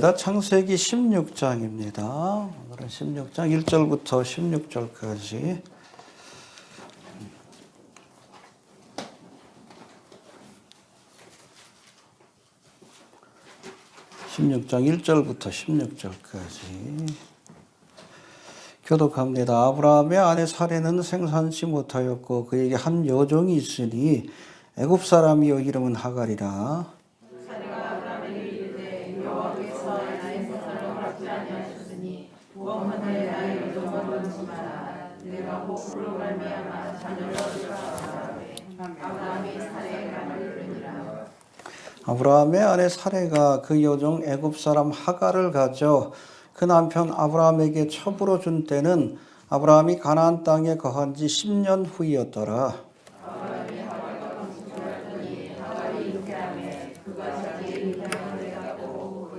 교독합니다. 창세기 16장입니다. 오늘은 16장 1절부터 16절까지. (16장) 1절부터 16절까지 교독합니다. 아브라함의 아내 사레는 생산치 못하였고 그에게 한 여종이 있으니 애굽 사람이요 이름은 하갈이라. 사레가 아브라함에게 이르되 여호와께서 나의 생사를 허락지 아니하셨으니 원하되 나의 여종을 얻지 마라. 내가 복으로 말미암아 자녀를 얻으라 하라매. 아브라함이 사레의 말을 들으니라. 아브라함의 아내 사레가 그 여종 애굽 사람 하갈을 가져 그 남편 아브라함에게 첩으로 준 때는 아브라함이 가나안 땅에 거한 지 10년 후이었더라. 아브라함이 하갈과 동침하였더니 하갈이 잉태하매 그가 자기의 잉태함을 내갖고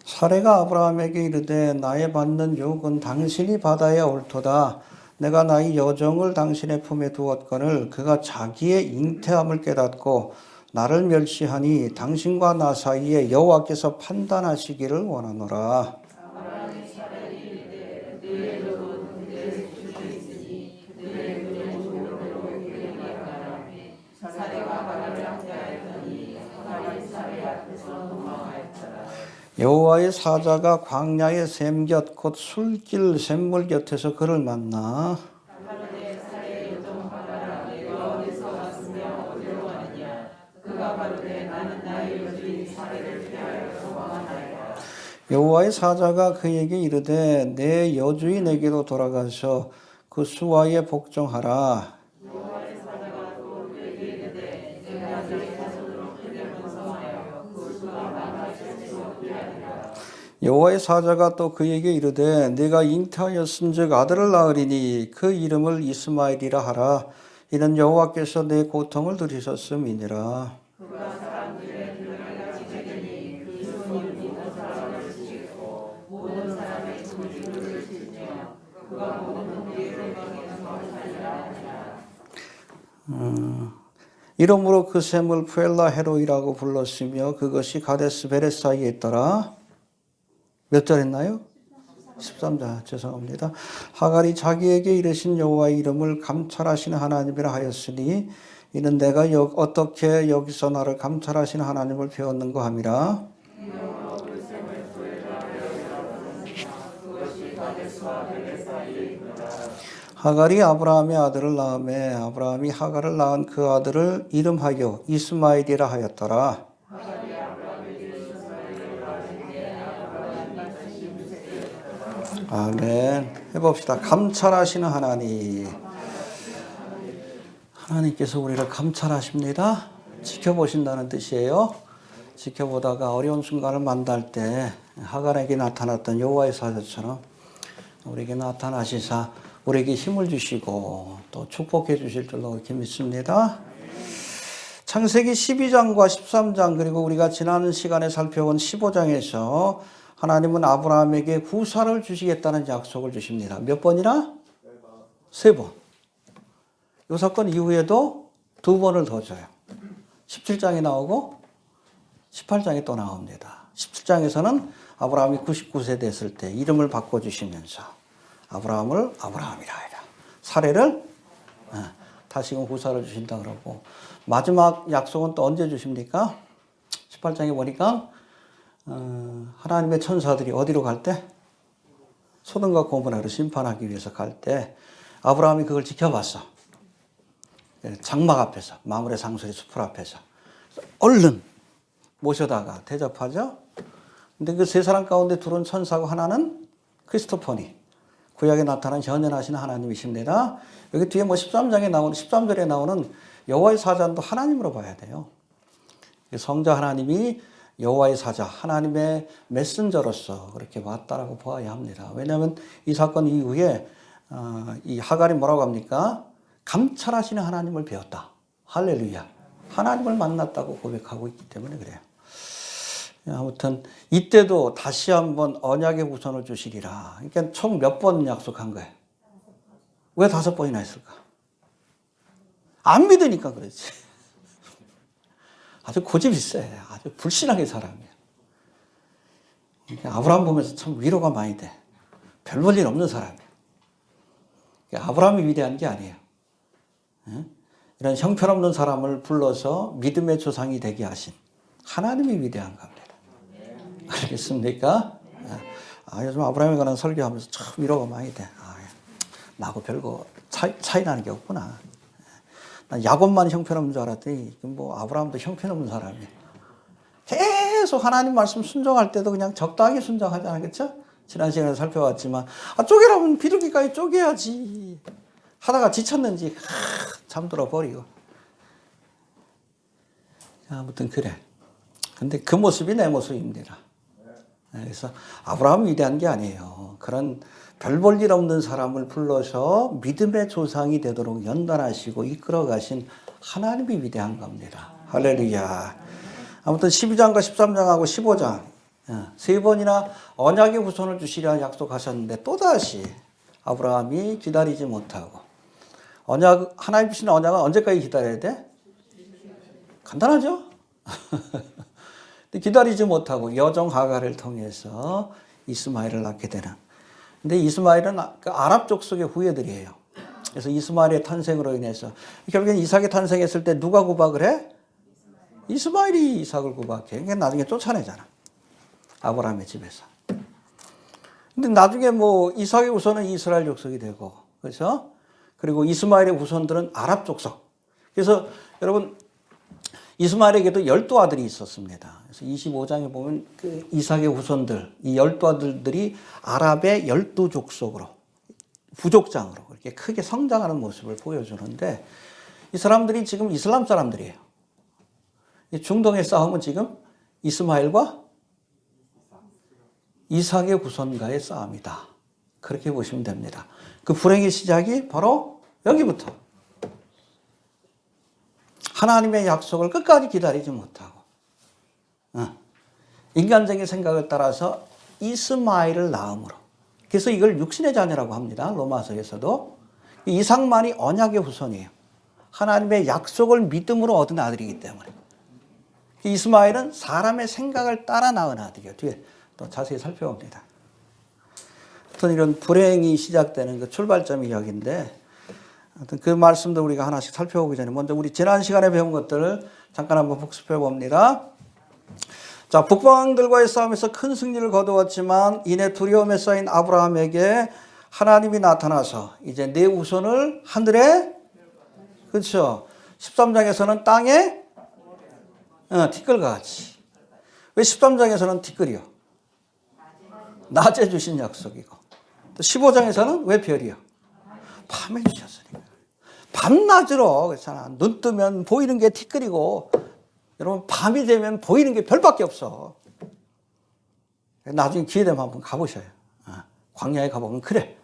사레가 아브라함에게 이르되 나의 받는 유혹은 당신이 받아야 옳도다. 내가 나의 여종을 당신의 품에 두었거늘 그가 자기의 잉태함을 깨닫고 나를 멸시하니 당신과 나 사이에 여호와께서 판단하시기를 원하노라. 아브라함이 사레에게 이르되 너의 여종은 내 주에 있으니 너의 여종으로 그에게 말하라매. 사레가 하갈을 학대하였더니 하갈이 사레 앞에서 도망하였더라. 여호와의 사자가 광야의 샘 곁 곧 술길 샘물 곁에서 그를 만나 가로되 사레의 여종 하갈아 내가 어디서 왔으며 어디로 가느냐. 그가 가로되 나는 나의 여주인 사레를 피하여 도망하나이다. 여호와의 사자가 그에게 이르되 내 여주인에게로 돌아가서 그 수하에 복종하라. 여호와의 사자가 또 그에게 이르되 내가 네 자손으로 크게 번성하여 그 수가 많아질 수 없게 하리라. 여호와의 사자가 또 그에게 이르되 내가 잉태하였은즉 아들을 낳으리니 그 이름을 이스마엘이라 하라. 이는 여호와께서 내 고통을 들으셨음이니라. 그가 사람들의 들을 지키니 그 손이 모든 사람을 지키고 모든 사람의 궁지를 지키며 그가 모든 동리의 생각에서 살리라 하니라. 이러므로 그 샘을 푸엘라 헤로이라고 불렀으며 그것이 가데스 베레사이에 있더라. 몇 절 했나요? 13절. 죄송합니다. 하갈이 자기에게 이르신 여호와의 이름을 감찰하시는 하나님이라 하였으니 이는 내가 어떻게 여기서 나를 감찰하시는 하나님을 배웠는가 함이라. 하갈이 아브라함의 아들을 낳음에 아브라함이 하갈을 낳은 그 아들을 이름하여 이스마엘이라 하였더라. 아멘. 해봅시다. 감찰하시는 하나님. 하나님께서 우리를 감찰하십니다. 지켜보신다는 뜻이에요. 지켜보다가 어려운 순간을 만날 때 하갈에게 나타났던 여호와의 사자처럼 우리에게 나타나시사 우리에게 힘을 주시고 또 축복해 주실 줄로 이렇게 믿습니다. 창세기 12장과 13장 그리고 우리가 지난 시간에 살펴본 15장에서 하나님은 아브라함에게 후사를 주시겠다는 약속을 주십니다. 몇 번이나? 3번. 이 사건 이후에도 2번을 더 줘요. 17장에 나오고 18장에 또 나옵니다. 17장에서는 아브라함이 99세 됐을 때 이름을 바꿔주시면서 아브라함을 아브라함이라 해라. 사레를 다시금 후사를 주신다 그러고 마지막 약속은 또 언제 주십니까? 18장에 보니까 하나님의 천사들이 어디로 갈 때? 소돔과 고모라를 심판하기 위해서 갈 때 아브라함이 그걸 지켜봤어. 장막 앞에서 마므레 상수리 숲을 앞에서 얼른 모셔다가 대접하죠. 근데 그 세 사람 가운데 둘은 천사고 하나는 크리스토퍼니 구약에 나타난 현현하신 하나님이십니다. 여기 뒤에 13절에 나오는 여호와의 사자도 하나님으로 봐야 돼요. 성자 하나님이 여호와의 사자, 하나님의 메신저로서 그렇게 왔다라고 보아야 합니다. 왜냐하면 이 사건 이후에 이 하갈이 뭐라고 합니까? 감찰하시는 하나님을 배웠다. 할렐루야. 하나님을 만났다고 고백하고 있기 때문에 그래요. 아무튼 이때도 다시 한번 언약의 후손을 주시리라. 그러니까 총 몇 번 약속한 거예요? 왜 5번이나 했을까? 안 믿으니까 그렇지. 아주 고집이 세. 아주 불신하게 사람이에요. 아브라함 보면서 참 위로가 많이 돼. 별 볼 일 없는 사람이에요. 아브라함이 위대한 게 아니에요. 이런 형편없는 사람을 불러서 믿음의 조상이 되게 하신 하나님이 위대한 겁니다. 알겠습니까? 요즘 아브라함에 관한 설교하면서 참 위로가 많이 돼. 나하고 별거 차이 나는 게 없구나. 난 야곱만 형편없는 줄 알았더니 뭐 아브라함도 형편없는 사람이에요. 계속 하나님 말씀 순종할 때도 그냥 적당히 순종하잖아요. 그렇죠? 지난 시간에 살펴봤지만 쪼개라면 비둘기까지 쪼개야지 하다가 지쳤는지 잠들어 버리고. 아무튼 그래. 근데 그 모습이 내 모습입니다. 그래서 아브라함이 위대한 게 아니에요. 그런 별 볼 일 없는 사람을 불러서 믿음의 조상이 되도록 연단하시고 이끌어 가신 하나님이 위대한 겁니다. 할렐루야. 아무튼 12장과 13장하고 15장 세 번이나 언약의 후손을 주시려 약속하셨는데 또다시 아브라함이 기다리지 못하고, 언약, 하나님 주신 언약은 언제까지 기다려야 돼? 간단하죠? 기다리지 못하고 여종 하갈을 통해서 이스마엘을 낳게 되는. 근데 이스마엘은 아랍 족속의 후예들이에요. 그래서 이스마엘의 탄생으로 인해서 결국엔 이삭이 탄생했을 때 누가 구박을 해? 이스마엘이 이삭을 구박해. 그러니까 나중에 쫓아내잖아. 아브라함의 집에서. 근데 나중에 뭐 이삭의 후손은 이스라엘 족속이 되고, 그렇죠? 그리고 이스마엘의 후손들은 아랍 족속. 그래서 여러분 이스마엘에게도 12아들이 있었습니다. 그래서 25장에 보면 그 이삭의 후손들, 이 12아들들이 아랍의 12족속으로, 부족장으로 이렇게 크게 성장하는 모습을 보여주는데, 이 사람들이 지금 이슬람 사람들이에요. 중동의 싸움은 지금 이스마엘과 이삭의 후손과의 싸움이다. 그렇게 보시면 됩니다. 그 불행의 시작이 바로 여기부터. 하나님의 약속을 끝까지 기다리지 못하고 인간적인 생각을 따라서 이스마엘을 낳음으로, 그래서 이걸 육신의 자녀라고 합니다. 로마서에서도. 이삭만이 언약의 후손이에요. 하나님의 약속을 믿음으로 얻은 아들이기 때문에. 이스마엘은 사람의 생각을 따라 낳은 아들이에요. 뒤에 또 자세히 살펴봅니다. 어떤 이런 불행이 시작되는 그 출발점이 여기인데, 그 말씀도 우리가 하나씩 살펴보기 전에 먼저 우리 지난 시간에 배운 것들을 잠깐 한번 복습해 봅니다. 자, 북방들과의 싸움에서 큰 승리를 거두었지만 이내 두려움에 쌓인 아브라함에게 하나님이 나타나서 이제 내 우선을 하늘에, 그렇죠? 13장에서는 땅에 티끌과 같이. 왜 13장에서는 티끌이요? 낮에 주신 약속이고, 또 15장에서는 왜 별이요? 밤에 주셨으니까. 밤낮으로, 그렇잖아. 눈 뜨면 보이는 게 티끌이고, 여러분 밤이 되면 보이는 게 별밖에 없어. 나중에 기회 되면 한번 가보셔요. 광야에 가보면 그래.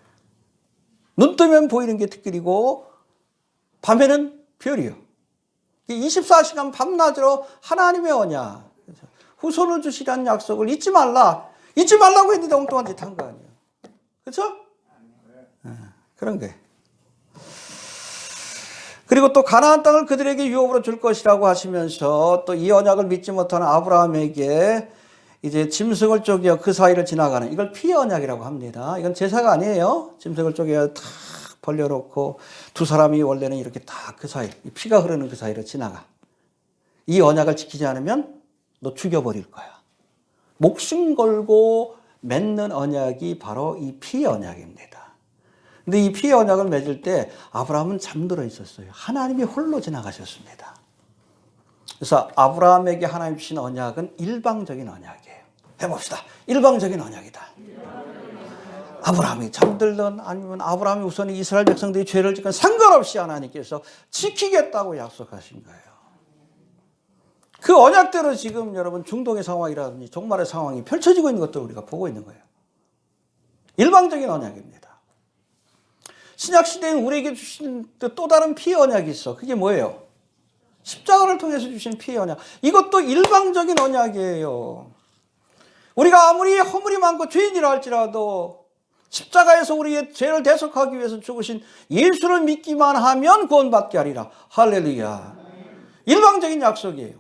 눈 뜨면 보이는 게 티끌이고 밤에는 별이요. 24시간 밤낮으로 하나님의 언약, 후손을 주시라는 약속을 잊지 말라. 잊지 말라고 했는데 엉뚱한 짓 한 거 아니에요. 그렇죠? 그런 거예요. 그리고 또 가나안 땅을 그들에게 유업으로 줄 것이라고 하시면서 또 이 언약을 믿지 못하는 아브라함에게 이제 짐승을 쪼개어 그 사이를 지나가는, 이걸 피의 언약이라고 합니다. 이건 제사가 아니에요. 짐승을 쪼개어 탁 벌려놓고 두 사람이 원래는 이렇게 딱 그 사이, 피가 흐르는 그 사이를 지나가. 이 언약을 지키지 않으면 너 죽여버릴 거야. 목숨 걸고 맺는 언약이 바로 이 피의 언약입니다. 근데 이 피의 언약을 맺을 때 아브라함은 잠들어 있었어요. 하나님이 홀로 지나가셨습니다. 그래서 아브라함에게 하나님 주신 언약은 일방적인 언약이에요. 해봅시다. 일방적인 언약이다. 아브라함이 잠들든 아니면 아브라함이 우선 이스라엘 백성들이 죄를 짓건 상관없이 하나님께서 지키겠다고 약속하신 거예요. 그 언약대로 지금 여러분 중동의 상황이라든지 종말의 상황이 펼쳐지고 있는 것도 우리가 보고 있는 거예요. 일방적인 언약입니다. 신약시대에 우리에게 주신 또 다른 피의 언약이 있어. 그게 뭐예요? 십자가를 통해서 주신 피의 언약. 이것도 일방적인 언약이에요. 우리가 아무리 허물이 많고 죄인이라 할지라도 십자가에서 우리의 죄를 대속하기 위해서 죽으신 예수를 믿기만 하면 구원받게 하리라. 할렐루야. 일방적인 약속이에요.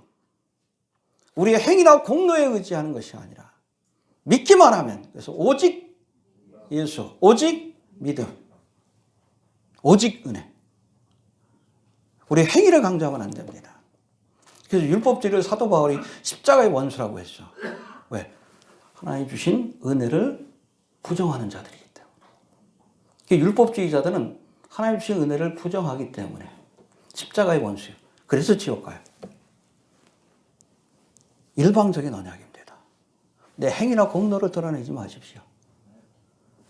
우리의 행위나 공로에 의지하는 것이 아니라 믿기만 하면. 그래서 오직 예수, 오직 믿음, 오직 은혜. 우리 행위를 강조하면 안 됩니다. 그래서 율법주의를 사도 바울이 십자가의 원수라고 했죠. 왜? 하나님 주신 은혜를 부정하는 자들이기 때문에. 율법주의자들은 하나님 주신 은혜를 부정하기 때문에 십자가의 원수예요. 그래서 지옥 가요. 일방적인 언약입니다. 내 행위나 공로를 드러내지 마십시오.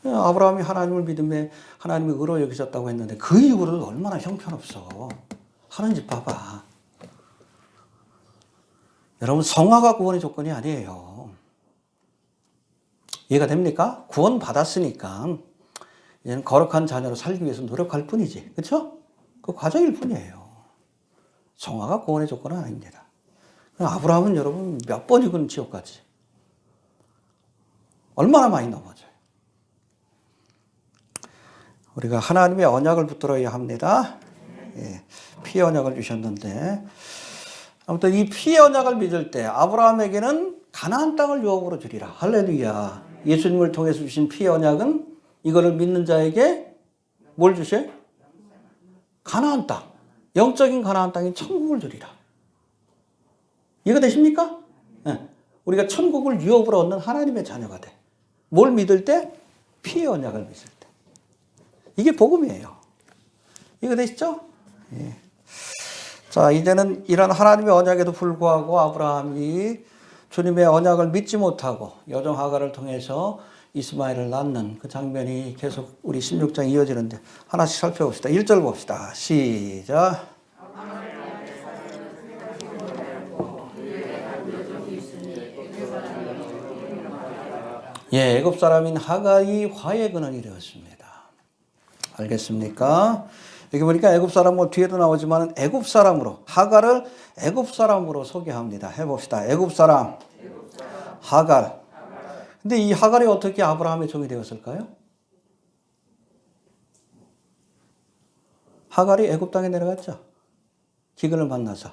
아브라함이 하나님을 믿음에 하나님이 의로 여기셨다고 했는데 그 이후로도 얼마나 형편없어. 하는 짓 봐봐. 여러분, 성화가 구원의 조건이 아니에요. 이해가 됩니까? 구원 받았으니까 이제는 거룩한 자녀로 살기 위해서 노력할 뿐이지. 그렇죠? 그 과정일 뿐이에요. 성화가 구원의 조건은 아닙니다. 아브라함은 여러분 몇 번이건 지옥 갔지. 얼마나 많이 넘어져요. 우리가 하나님의 언약을 붙들어야 합니다. 예, 피의 언약을 주셨는데 아무튼 이 피의 언약을 믿을 때 아브라함에게는 가나안 땅을 유업으로 주리라. 할렐루야. 예수님을 통해서 주신 피의 언약은 이거를 믿는 자에게 뭘 주셔요? 가나안 땅. 영적인 가나안 땅인 천국을 주리라. 이해가 되십니까? 네. 우리가 천국을 유업으로 얻는 하나님의 자녀가 돼. 뭘 믿을 때? 피의 언약을 믿을 때. 이게 복음이에요. 이해가 되시죠? 예. 자, 이제는 이런 하나님의 언약에도 불구하고 아브라함이 주님의 언약을 믿지 못하고 여종 하갈을 통해서 이스마엘을 낳는 그 장면이 계속 우리 16장에 이어지는데 하나씩 살펴봅시다. 1절 봅시다. 시작. 예, 애굽 사람인 하갈이 화해 근원이 되었습니다. 알겠습니까? 여기 보니까 애굽 사람 뭐 뒤에도 나오지만 애굽 사람으로 하갈을 애굽 사람으로 소개합니다. 해봅시다. 애굽 사람 하갈. 근데 이 하갈이 어떻게 아브라함의 종이 되었을까요? 하갈이 애굽 땅에 내려갔죠. 기근을 만나서.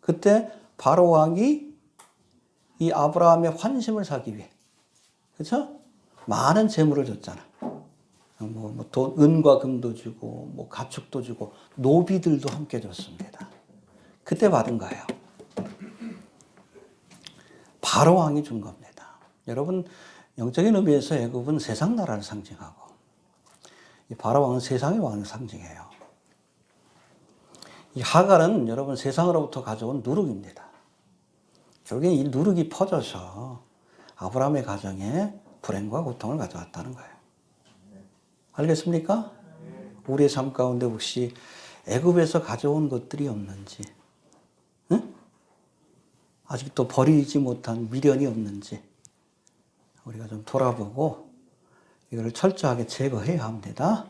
그때 바로 왕이 이 아브라함의 환심을 사기 위해, 그렇죠? 많은 재물을 줬잖아. 돈, 은과 금도 주고, 가축도 주고, 노비들도 함께 줬습니다. 그때 받은 거예요. 바로 왕이 준 겁니다. 여러분, 영적인 의미에서 애굽은 세상 나라를 상징하고, 이 바로 왕은 세상의 왕을 상징해요. 이 하갈은 여러분 세상으로부터 가져온 누룩입니다. 결국엔 이 누룩이 퍼져서 아브라함의 가정에 불행과 고통을 가져왔다는 거예요. 알겠습니까? 우리의 삶 가운데 혹시 애굽에서 가져온 것들이 없는지, 응? 아직도 버리지 못한 미련이 없는지 우리가 좀 돌아보고 이거를 철저하게 제거해야 합니다.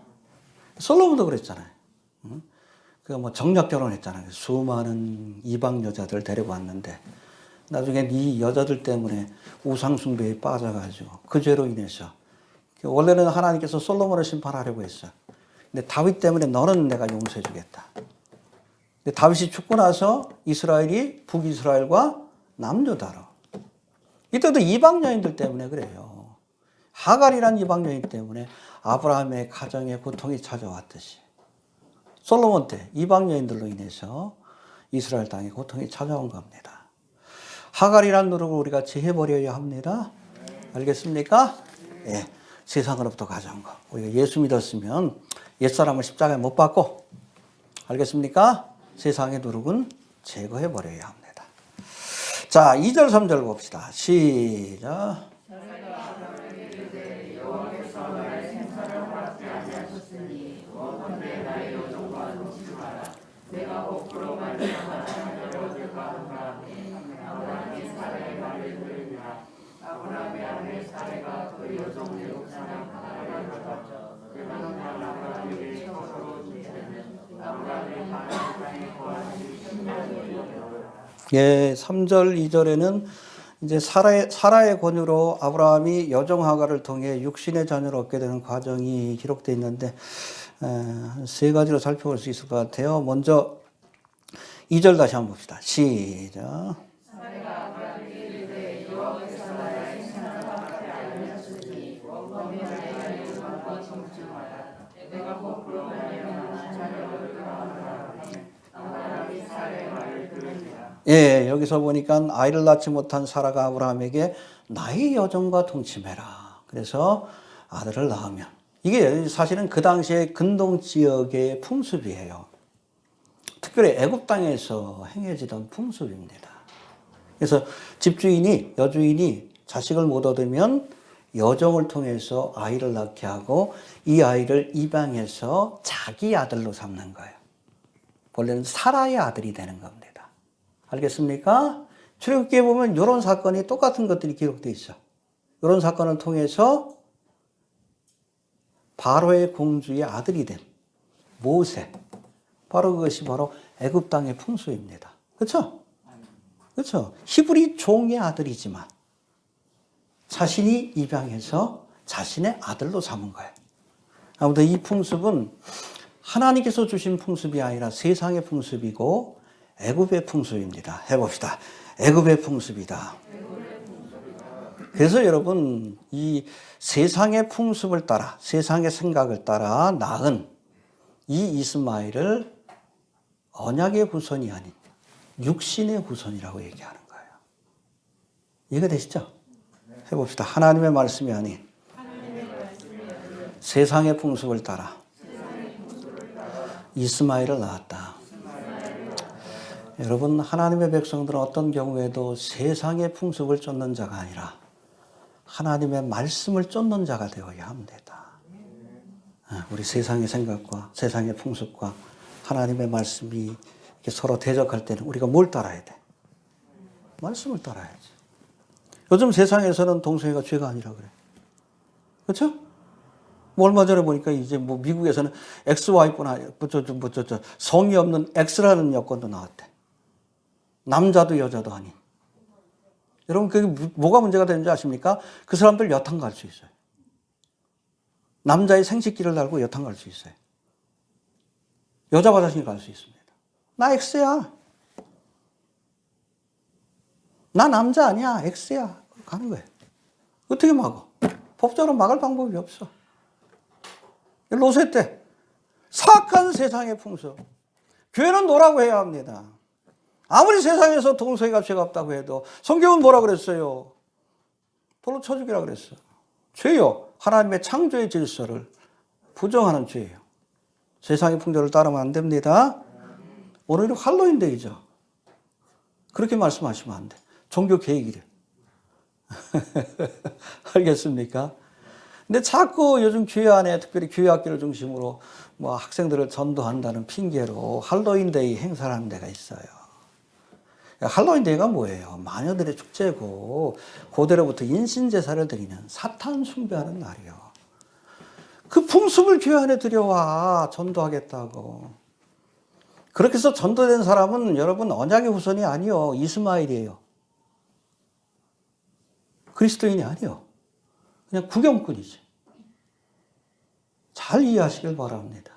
솔로몬도 그랬잖아요. 응? 그가 정략 결혼했잖아요. 수많은 이방 여자들 데리고 왔는데 나중에 이 여자들 때문에 우상숭배에 빠져가지고 그 죄로 인해서 원래는 하나님께서 솔로몬을 심판하려고 했어요. 근데 다윗 때문에 너는 내가 용서해 주겠다. 근데 다윗이 죽고 나서 이스라엘이 북이스라엘과 남유다로. 이때도 이방 여인들 때문에 그래요. 하갈이란 이방 여인 때문에 아브라함의 가정에 고통이 찾아왔듯이 솔로몬 때 이방 여인들로 인해서 이스라엘 땅에 고통이 찾아온 겁니다. 하갈이란 누룩을 우리가 제해버려야 합니다. 알겠습니까? 예. 세상으로부터 가져온 거. 우리가 예수 믿었으면 옛사람을 십자가에 못 박고, 알겠습니까? 세상의 누룩은 제거해버려야 합니다. 자, 2절, 3절 봅시다. 시작. 예, 3절, 2절에는 이제 사라의 권유로 아브라함이 여종 하갈을 통해 육신의 자녀를 얻게 되는 과정이 기록되어 있는데 세 가지로 살펴볼 수 있을 것 같아요. 먼저 2절 다시 한번 봅시다. 시작. 예, 여기서 보니까 아이를 낳지 못한 사라가 아브라함에게 나의 여종과 동침해라. 그래서 아들을 낳으면. 이게 사실은 그 당시에 근동 지역의 풍습이에요. 특별히 애굽 땅에서 행해지던 풍습입니다. 그래서 집주인이, 여주인이 자식을 못 얻으면 여종을 통해서 아이를 낳게 하고 이 아이를 입양해서 자기 아들로 삼는 거예요. 원래는 사라의 아들이 되는 겁니다. 알겠습니까? 출애굽기에 보면 이런 사건이 똑같은 것들이 기록되어 있어. 이런 사건을 통해서 바로의 공주의 아들이 된 모세. 바로 그것이 바로 애굽 땅의 풍수입니다. 그렇죠? 그렇죠? 히브리 종의 아들이지만 자신이 입양해서 자신의 아들로 삼은 거예요. 아무튼 이 풍습은 하나님께서 주신 풍습이 아니라 세상의 풍습이고 애굽의 풍습입니다. 해봅시다. 애굽의 풍습이다. 그래서 여러분 이 세상의 풍습을 따라 세상의 생각을 따라 낳은 이 이스마엘을 언약의 후손이 아닌 육신의 후손이라고 얘기하는 거예요. 이해가 되시죠? 해봅시다. 하나님의 말씀이 아닌 세상의 풍습을 따라 이스마엘을 낳았다. 여러분 하나님의 백성들은 어떤 경우에도 세상의 풍습을 쫓는 자가 아니라 하나님의 말씀을 쫓는 자가 되어야 합니다. 우리 세상의 생각과 세상의 풍습과 하나님의 말씀이 이렇게 서로 대적할 때는 우리가 뭘 따라야 돼? 말씀을 따라야지. 요즘 세상에서는 동성애가 죄가 아니라 그래. 그렇죠? 뭐 얼마 전에 보니까 이제 뭐 미국에서는 XY뿐 아니라 성이 없는 X라는 여권도 나왔대. 남자도 여자도 아닌. 여러분 그게 뭐가 문제가 되는지 아십니까? 그 사람들 여탕 갈 수 있어요. 남자의 생식기를 달고 여탕 갈 수 있어요. 여자 화장실 갈 수 있습니다. 나 X야. 나 남자 아니야. X야. 가는 거예요. 어떻게 막어? 법적으로 막을 방법이 없어. 로세 때 사악한 세상의 풍습. 교회는 노라고 해야 합니다. 아무리 세상에서 동성애가 죄가 없다고 해도 성경은 뭐라 그랬어요? 돌로 쳐 죽이라 그랬어. 죄요. 하나님의 창조의 질서를 부정하는 죄예요. 세상의 풍조를 따르면 안 됩니다. 오늘은 할로윈데이죠. 그렇게 말씀하시면 안 돼. 종교 계획이래. 알겠습니까? 근데 자꾸 요즘 교회 안에 특별히 교회 학교를 중심으로 뭐 학생들을 전도한다는 핑계로 할로윈데이 행사를 하는 데가 있어요. 할로윈데이가 뭐예요? 마녀들의 축제고 고대로부터 인신제사를 드리는 사탄 숭배하는 날이요. 그 풍습을 교회 안에 들여와 전도하겠다고. 그렇게 해서 전도된 사람은 여러분 언약의 후손이 아니요. 이스마엘이에요. 그리스도인이 아니요. 그냥 구경꾼이지. 잘 이해하시길 바랍니다.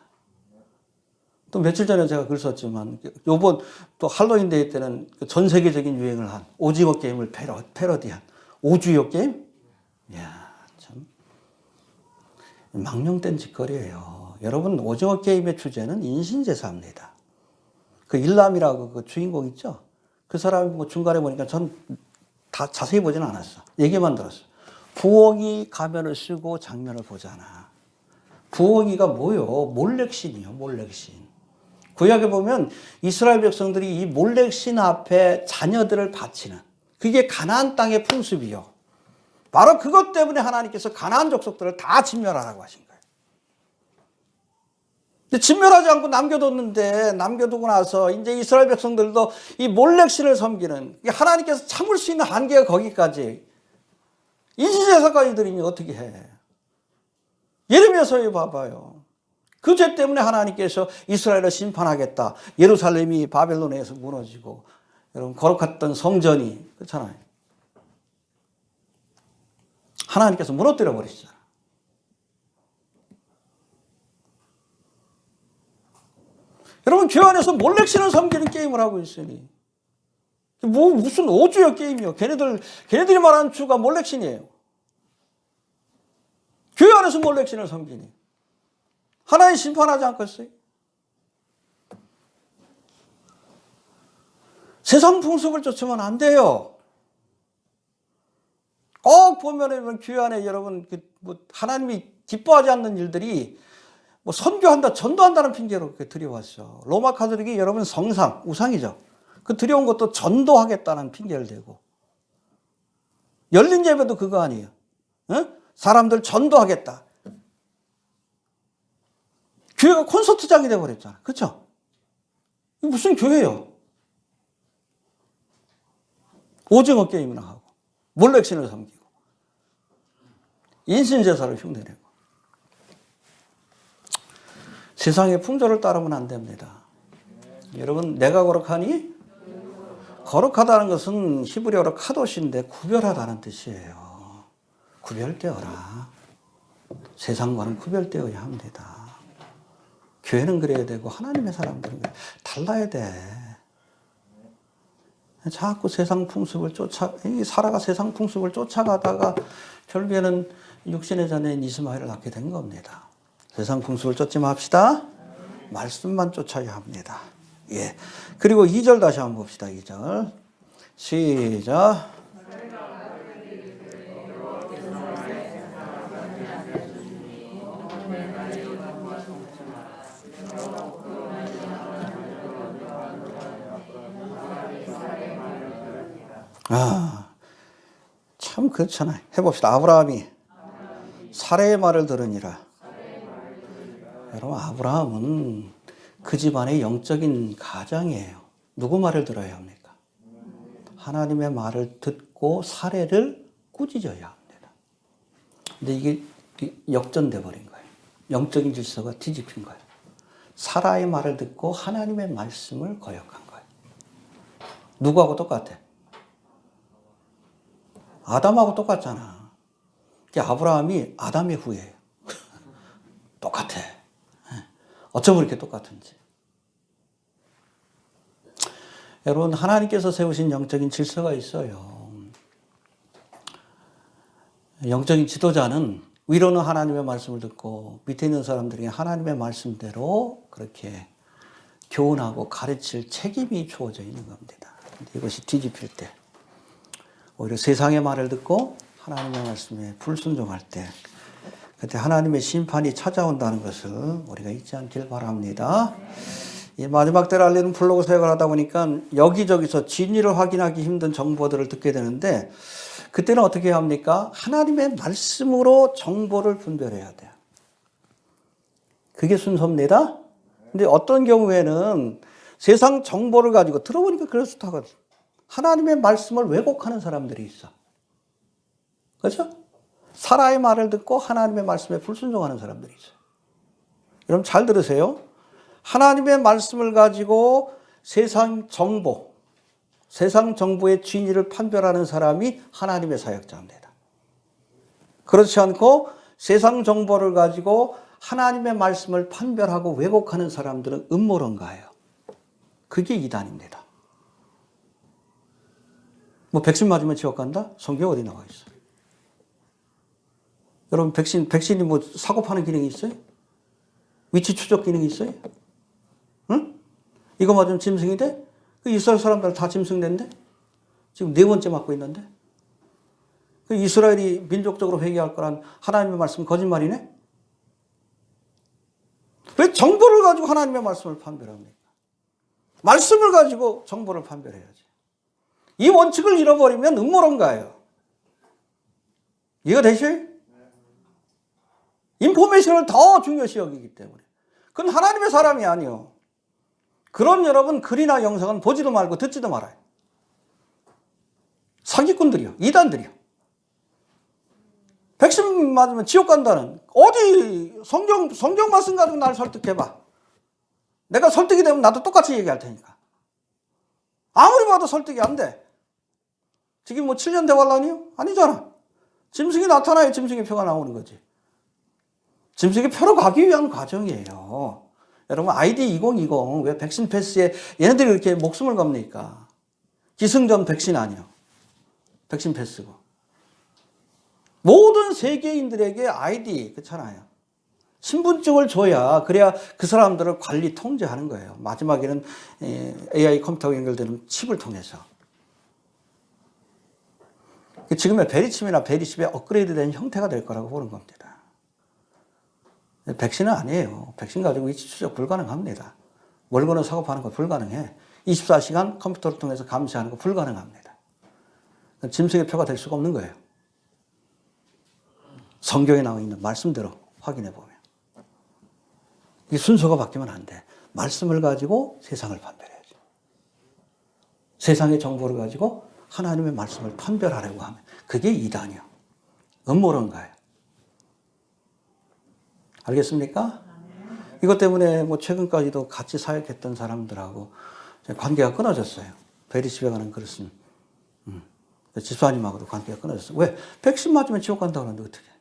또 며칠 전에 제가 글 썼지만 요번 또 할로윈데이 때는 전 세계적인 유행을 한 오징어 게임을 패러디한 오주요 게임? 이야 참 망령된 짓거리예요. 여러분 오징어 게임의 주제는 인신제사입니다. 그 일람이라고 그 주인공 있죠? 그 사람이 뭐 중간에 보니까 전 다 자세히 보지는 않았어. 얘기만 들었어. 부엉이 가면을 쓰고 장면을 보잖아. 부엉이가 뭐요? 몰렉신이요, 몰렉신. 구약에 보면 이스라엘 백성들이 이 몰렉신 앞에 자녀들을 바치는 그게 가나안 땅의 풍습이요. 바로 그것 때문에 하나님께서 가나안 족속들을 다 진멸하라고 하신 거예요. 근데 진멸하지 않고 남겨뒀는데 남겨두고 나서 이제 이스라엘 백성들도 이 몰렉신을 섬기는 하나님께서 참을 수 있는 한계가 거기까지 인신제사까지 드리면 어떻게 해? 예레미야서에 봐봐요. 그 죄 때문에 하나님께서 이스라엘을 심판하겠다. 예루살렘이 바벨론에 의해서 무너지고 여러분 거룩했던 성전이 그렇잖아요. 하나님께서 무너뜨려 버리시잖아요. 여러분 교회 안에서 몰렉신을 섬기는 게임을 하고 있으니 뭐 무슨 오주요 게임이요. 걔네들이 말하는 주가 몰렉신이에요. 교회 안에서 몰렉신을 섬기니 하나님 심판하지 않겠어요? 세상 풍습을 쫓으면 안 돼요. 꼭 보면은 교회 안에 여러분 뭐 하나님이 기뻐하지 않는 일들이 뭐 선교한다, 전도한다는 핑계로 그렇게 들여왔어. 로마 카톨릭이 여러분 성상, 우상이죠. 그 들여온 것도 전도하겠다는 핑계를 대고. 열린 예배도 그거 아니에요. 어? 사람들 전도하겠다. 교회가 콘서트장이 돼버렸잖아. 그렇죠? 이게 무슨 교회예요? 오징어 게임이나 하고 몰렉신을 섬기고 인신제사를 흉내내고. 세상의 풍조를 따르면 안 됩니다. 여러분, 내가 거룩하니? 거룩하다는 것은 히브리어로 카도시인데 구별하다는 뜻이에요. 구별되어라. 세상과는 구별되어야 합니다. 교회는 그래야 되고 하나님의 사람들은 달라야 돼. 자꾸 세상 풍습을 사라가 세상 풍습을 쫓아가다가 결국에는 육신의 자녀인 이스마엘을 낳게 된 겁니다. 세상 풍습을 쫓지 맙시다. 말씀만 쫓아야 합니다. 예. 그리고 2절 다시 한번 봅시다. 2절. 시작. 참 그렇잖아요. 해봅시다. 아브라함이 사레의 말을 들으니라. 여러분, 아브라함은 그 집안의 영적인 가장이에요. 누구 말을 들어야 합니까? 하나님의 말을 듣고 사례를 꾸짖어야 합니다. 근데 이게 역전돼 버린 거예요. 영적인 질서가 뒤집힌 거예요. 사라의 말을 듣고 하나님의 말씀을 거역한 거예요. 누구하고 똑같아? 아담하고 똑같잖아. 아브라함이 아담의 후예예요. 똑같아. 어쩜 그렇게 똑같은지. 여러분, 하나님께서 세우신 영적인 질서가 있어요. 영적인 지도자는 위로는 하나님의 말씀을 듣고 밑에 있는 사람들이 하나님의 말씀대로 그렇게 교훈하고 가르칠 책임이 주어져 있는 겁니다. 이것이 뒤집힐 때, 오히려 세상의 말을 듣고 하나님의 말씀에 불순종할 때, 그때 하나님의 심판이 찾아온다는 것을 우리가 잊지 않길 바랍니다. 이 마지막 때를 알리는 블로그 사역을 하다 보니까 여기저기서 진리를 확인하기 힘든 정보들을 듣게 되는데, 그때는 어떻게 해야 합니까? 하나님의 말씀으로 정보를 분별해야 돼요. 그게 순서입니다. 근데 어떤 경우에는 세상 정보를 가지고 들어보니까 그렇다고 하나님의 말씀을 왜곡하는 사람들이 있어. 그렇죠? 사라의 말을 듣고 하나님의 말씀에 불순종하는 사람들이 있어요. 여러분 잘 들으세요. 하나님의 말씀을 가지고 세상 정보의 진리를 판별하는 사람이 하나님의 사역자입니다. 그렇지 않고 세상 정보를 가지고 하나님의 말씀을 판별하고 왜곡하는 사람들은 음모론가예요. 그게 이단입니다. 뭐 백신 맞으면 지옥 간다? 성경 어디 나와 있어? 여러분 백신이 뭐 사고 파는 기능이 있어요? 위치 추적 기능이 있어요? 응? 이거 맞으면 짐승이 돼? 그 이스라엘 사람들 다 짐승된데? 지금 4번째 맞고 있는데? 그 이스라엘이 민족적으로 회개할 거란 하나님의 말씀 거짓말이네? 왜 정보를 가지고 하나님의 말씀을 판별합니까? 말씀을 가지고 정보를 판별해야지. 이 원칙을 잃어버리면 음모론가예요. 이해가 되셔요? 인포메이션을 더 중요시 여기기 때문에. 그건 하나님의 사람이 아니요. 그런 여러분 글이나 영상은 보지도 말고 듣지도 말아요. 사기꾼들이요. 이단들이요. 백신 맞으면 지옥 간다는, 어디 성경 말씀 가지고 나를 설득해봐. 내가 설득이 되면 나도 똑같이 얘기할 테니까. 아무리 봐도 설득이 안 돼. 지금 뭐 7년 대환란이요? 아니잖아. 짐승이 나타나야 짐승의 표가 나오는 거지. 짐승의 표로 가기 위한 과정이에요. 여러분 ID 2020 왜 백신 패스에 얘네들이 이렇게 목숨을 겁니까? 기승전 백신 아니요. 백신 패스고. 모든 세계인들에게 ID 그렇잖아요. 신분증을 줘야 그래야 그 사람들을 관리 통제하는 거예요. 마지막에는 AI 컴퓨터가 연결되는 칩을 통해서. 지금의 베리칩이나 베리칩의 업그레이드된 형태가 될 거라고 보는 겁니다. 백신은 아니에요. 백신 가지고 위치 추적 불가능합니다. 물건을 사고 파는 거 불가능해. 24시간 컴퓨터를 통해서 감시하는 거 불가능합니다. 짐승의 표가 될 수가 없는 거예요. 성경에 나와 있는 말씀대로 확인해 보면. 이 순서가 바뀌면 안 돼. 말씀을 가지고 세상을 판별해야지. 세상의 정보를 가지고 하나님의 말씀을 판별하려고 하면 그게 이단이요. 음모론가예요. 알겠습니까? 이것 때문에 뭐 최근까지도 같이 사역했던 사람들하고 관계가 끊어졌어요. 베리집에 가는 그릇은. 집사님하고도 관계가 끊어졌어요. 왜? 백신 맞으면 지옥 간다고 하는데 어떻게?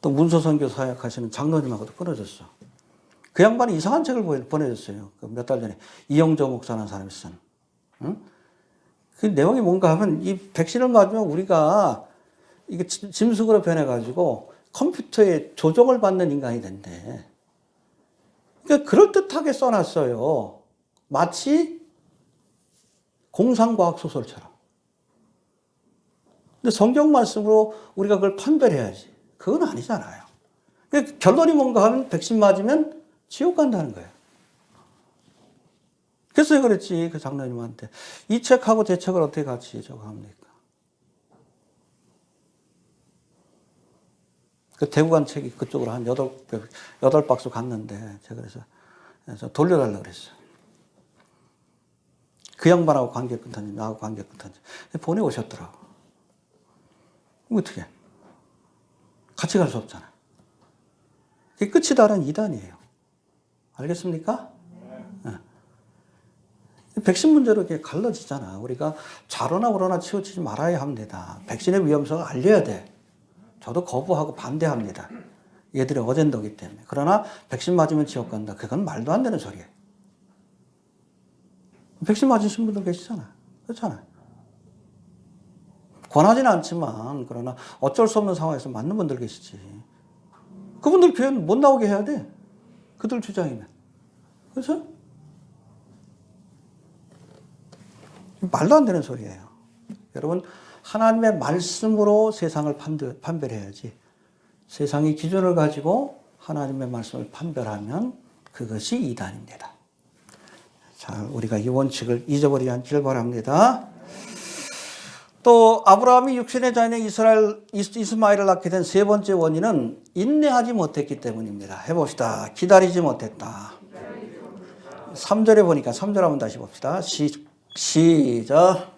또 문서선교 사역하시는 장로님하고도 끊어졌어. 그 양반이 이상한 책을 보내줬어요. 몇 달 전에 이영조 목사라는 사람이 쓴. 응? 그 내용이 뭔가 하면 이 백신을 맞으면 우리가 이게 짐승으로 변해가지고 컴퓨터에 조종을 받는 인간이 된대. 그러니까 그럴듯하게 써놨어요. 마치 공상과학 소설처럼. 근데 성경 말씀으로 우리가 그걸 판별해야지. 그건 아니잖아요. 그러니까 결론이 뭔가 하면 백신 맞으면 지옥 간다는 거예요. 그래서 그랬지, 그 장로님한테. 이 책하고 제 책을 어떻게 같이 저거 합니까? 그 대구 간 책이 그쪽으로 한 8박스 갔는데, 제가 그래서 돌려달라고 그랬어요. 그 양반하고 관계 끊던지, 나하고 관계 끊던지. 보내오셨더라고. 어떻게? 같이 갈 수 없잖아. 그게 끝이 다른 이단이에요. 알겠습니까? 네. 백신 문제로 이렇게 갈라지잖아. 우리가 좌로나 우로나 치우치지 말아야 합니다. 백신의 위험성을 알려야 돼. 저도 거부하고 반대합니다. 얘들의 어젠더기 때문에. 그러나 백신 맞으면 지옥 간다. 그건 말도 안 되는 소리예요. 백신 맞으신 분들 계시잖아. 그렇잖아요. 권하지는 않지만 그러나 어쩔 수 없는 상황에서 맞는 분들 계시지. 그분들 교회는 못 나오게 해야 돼. 그들 주장이면. 그렇죠? 말도 안 되는 소리예요. 여러분, 하나님의 말씀으로 세상을 판별해야지. 세상의 기준을 가지고 하나님의 말씀을 판별하면 그것이 이단입니다. 자, 우리가 이 원칙을 잊어버리지 않기를 바랍니다. 또 아브라함이 육신의 자녀 이스마엘을 낳게 된 세 번째 원인은 인내하지 못했기 때문입니다. 해봅시다. 기다리지 못했다. 3절에 보니까 3절 한번 다시 봅시다. 시작.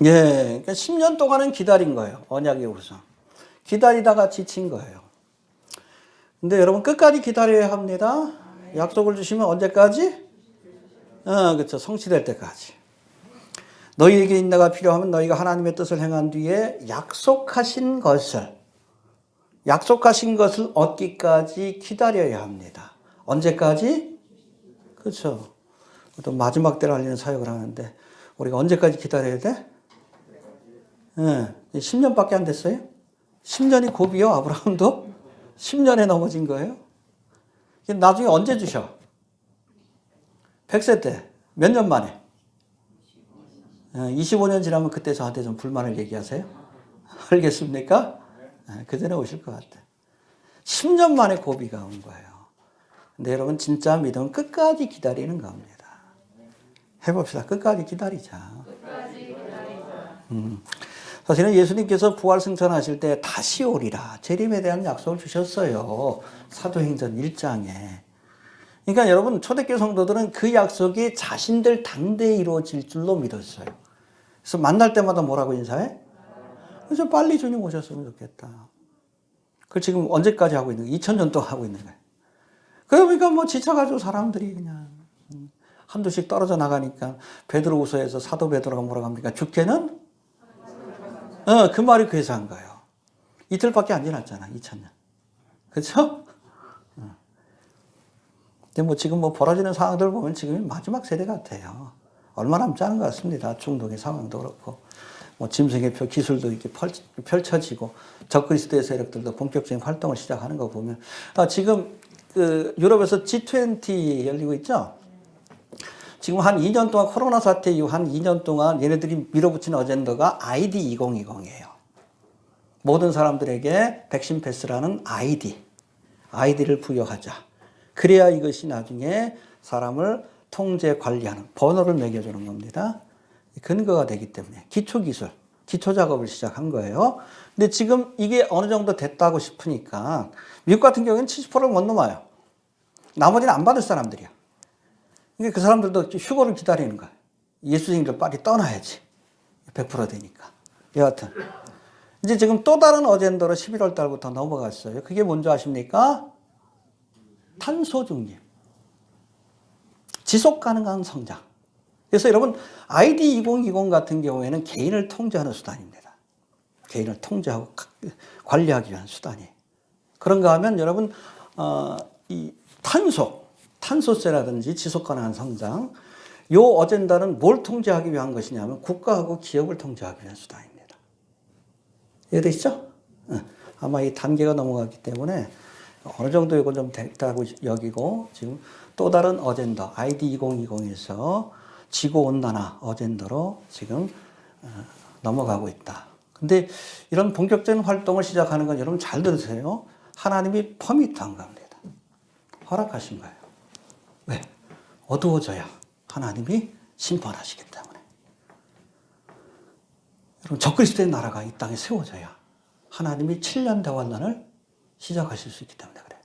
예, 그러니까 10년 동안은 기다린 거예요. 언약의 우상. 기다리다가 지친 거예요. 근데 여러분 끝까지 기다려야 합니다. 약속을 주시면 언제까지? 그렇죠. 성취될 때까지. 너희에게 인내가 필요하면 너희가 하나님의 뜻을 행한 뒤에 약속하신 것을 얻기까지 기다려야 합니다. 언제까지? 그렇죠. 또 마지막 때를 알리는 사역을 하는데 우리가 언제까지 기다려야 돼? 10년밖에 안 됐어요? 10년이 고비요, 아브라함도? 10년에 넘어진 거예요? 나중에 언제 주셔? 100세 때. 몇 년 만에? 25년 지나면 그때 저한테 좀 불만을 얘기하세요. 알겠습니까? 그 전에 오실 것 같아. 10년 만에 고비가 온 거예요. 근데 여러분 진짜 믿음은 끝까지 기다리는 겁니다. 해봅시다. 끝까지 기다리자. 사실은 예수님께서 부활 승천하실 때 다시 오리라 재림에 대한 약속을 주셨어요. 사도행전 1장에. 그러니까 여러분 초대교회 성도들은 그 약속이 자신들 당대에 이루어질 줄로 믿었어요. 그래서 만날 때마다 뭐라고 인사해? 그래서 빨리 주님 오셨으면 좋겠다. 그걸 지금 언제까지 하고 있는 거예요? 2000년 동안 하고 있는 거예요. 그러니까 뭐 지쳐가지고 사람들이 그냥 한두씩 떨어져 나가니까 베드로후서에서 사도 베드로가 뭐라고 합니까? 죽게는 그 말이 그래서 한 거예요. 이틀밖에 안 지났잖아. 2000년. 그렇죠? 근데 뭐 지금 뭐 벌어지는 상황들 보면 지금이 마지막 세대 같아요. 얼마 남지 않은 것 같습니다. 중동의 상황도 그렇고. 뭐 짐승의 표 기술도 이렇게 펼쳐지고 적그리스도의 세력들도 본격적인 활동을 시작하는 거 보면 지금 그 유럽에서 G20 열리고 있죠. 지금 한 2년 동안 코로나 사태 이후 한 2년 동안 얘네들이 밀어붙인 어젠더가 ID 2020이에요. 모든 사람들에게 백신 패스라는 아이디를 부여하자. 그래야 이것이 나중에 사람을 통제 관리하는 번호를 매겨주는 겁니다. 근거가 되기 때문에 기초기술, 기초작업을 시작한 거예요. 근데 지금 이게 어느 정도 됐다고 싶으니까 미국 같은 경우에는 70%를 못 넘어요. 나머지는 안 받을 사람들이야. 그러니까 그 사람들도 휴거를 기다리는 거야. 예수님들 빨리 떠나야지. 100% 되니까. 여하튼 이제 지금 또 다른 어젠더로 11월 달부터 넘어갔어요. 그게 뭔지 아십니까? 탄소 중립. 지속 가능한 성장. 그래서 여러분 ID 2020 같은 경우에는 개인을 통제하는 수단입니다. 개인을 통제하고 관리하기 위한 수단이에요. 그런가 하면 여러분 이 탄소세라든지 지속 가능한 성장 요 어젠다는 뭘 통제하기 위한 것이냐면 국가하고 기업을 통제하기 위한 수단입니다. 이해되시죠? 아마 이 단계가 넘어갔기 때문에 어느 정도 이거 좀 됐다고 여기고 지금 또 다른 어젠더 ID 2020에서 지구온난화 어젠더로 지금 넘어가고 있다. 근데 이런 본격적인 활동을 시작하는 건 여러분 잘 들으세요. 하나님이 퍼밋한 겁니다. 허락하신 거예요. 왜? 어두워져야 하나님이 심판하시기 때문에. 여러분 적그리스도의 나라가 이 땅에 세워져야 하나님이 7년 대환란을 시작하실 수 있기 때문에 그래요.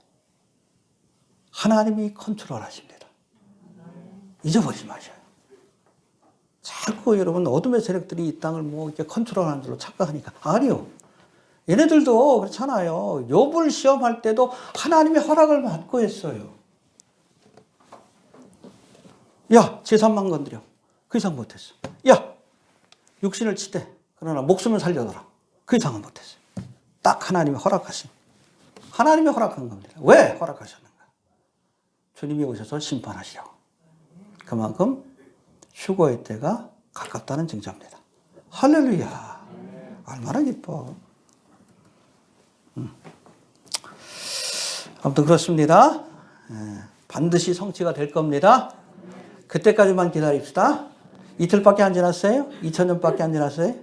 하나님이 컨트롤하십니다. 잊어버리지 마셔요. 자꾸 여러분 어둠의 세력들이 이 땅을 뭐 이렇게 컨트롤하는 줄로 착각하니까 아니요. 얘네들도 그렇잖아요. 욥을 시험할 때도 하나님의 허락을 받고 했어요. 야, 제3만 건드려. 그 이상 못했어. 야, 육신을 치되 그러나 목숨을 살려둬라. 그 이상은 못했어요. 딱 하나님이 허락하신. 하나님이 허락한 겁니다. 왜 허락하셨는가? 주님이 오셔서 심판하시려고. 그만큼 휴거의 때가 가깝다는 증거입니다. 할렐루야. 얼마나 기뻐. 아무튼 그렇습니다. 반드시 성취가 될 겁니다. 그때까지만 기다립시다. 이틀밖에 안 지났어요? 2000년밖에 안 지났어요?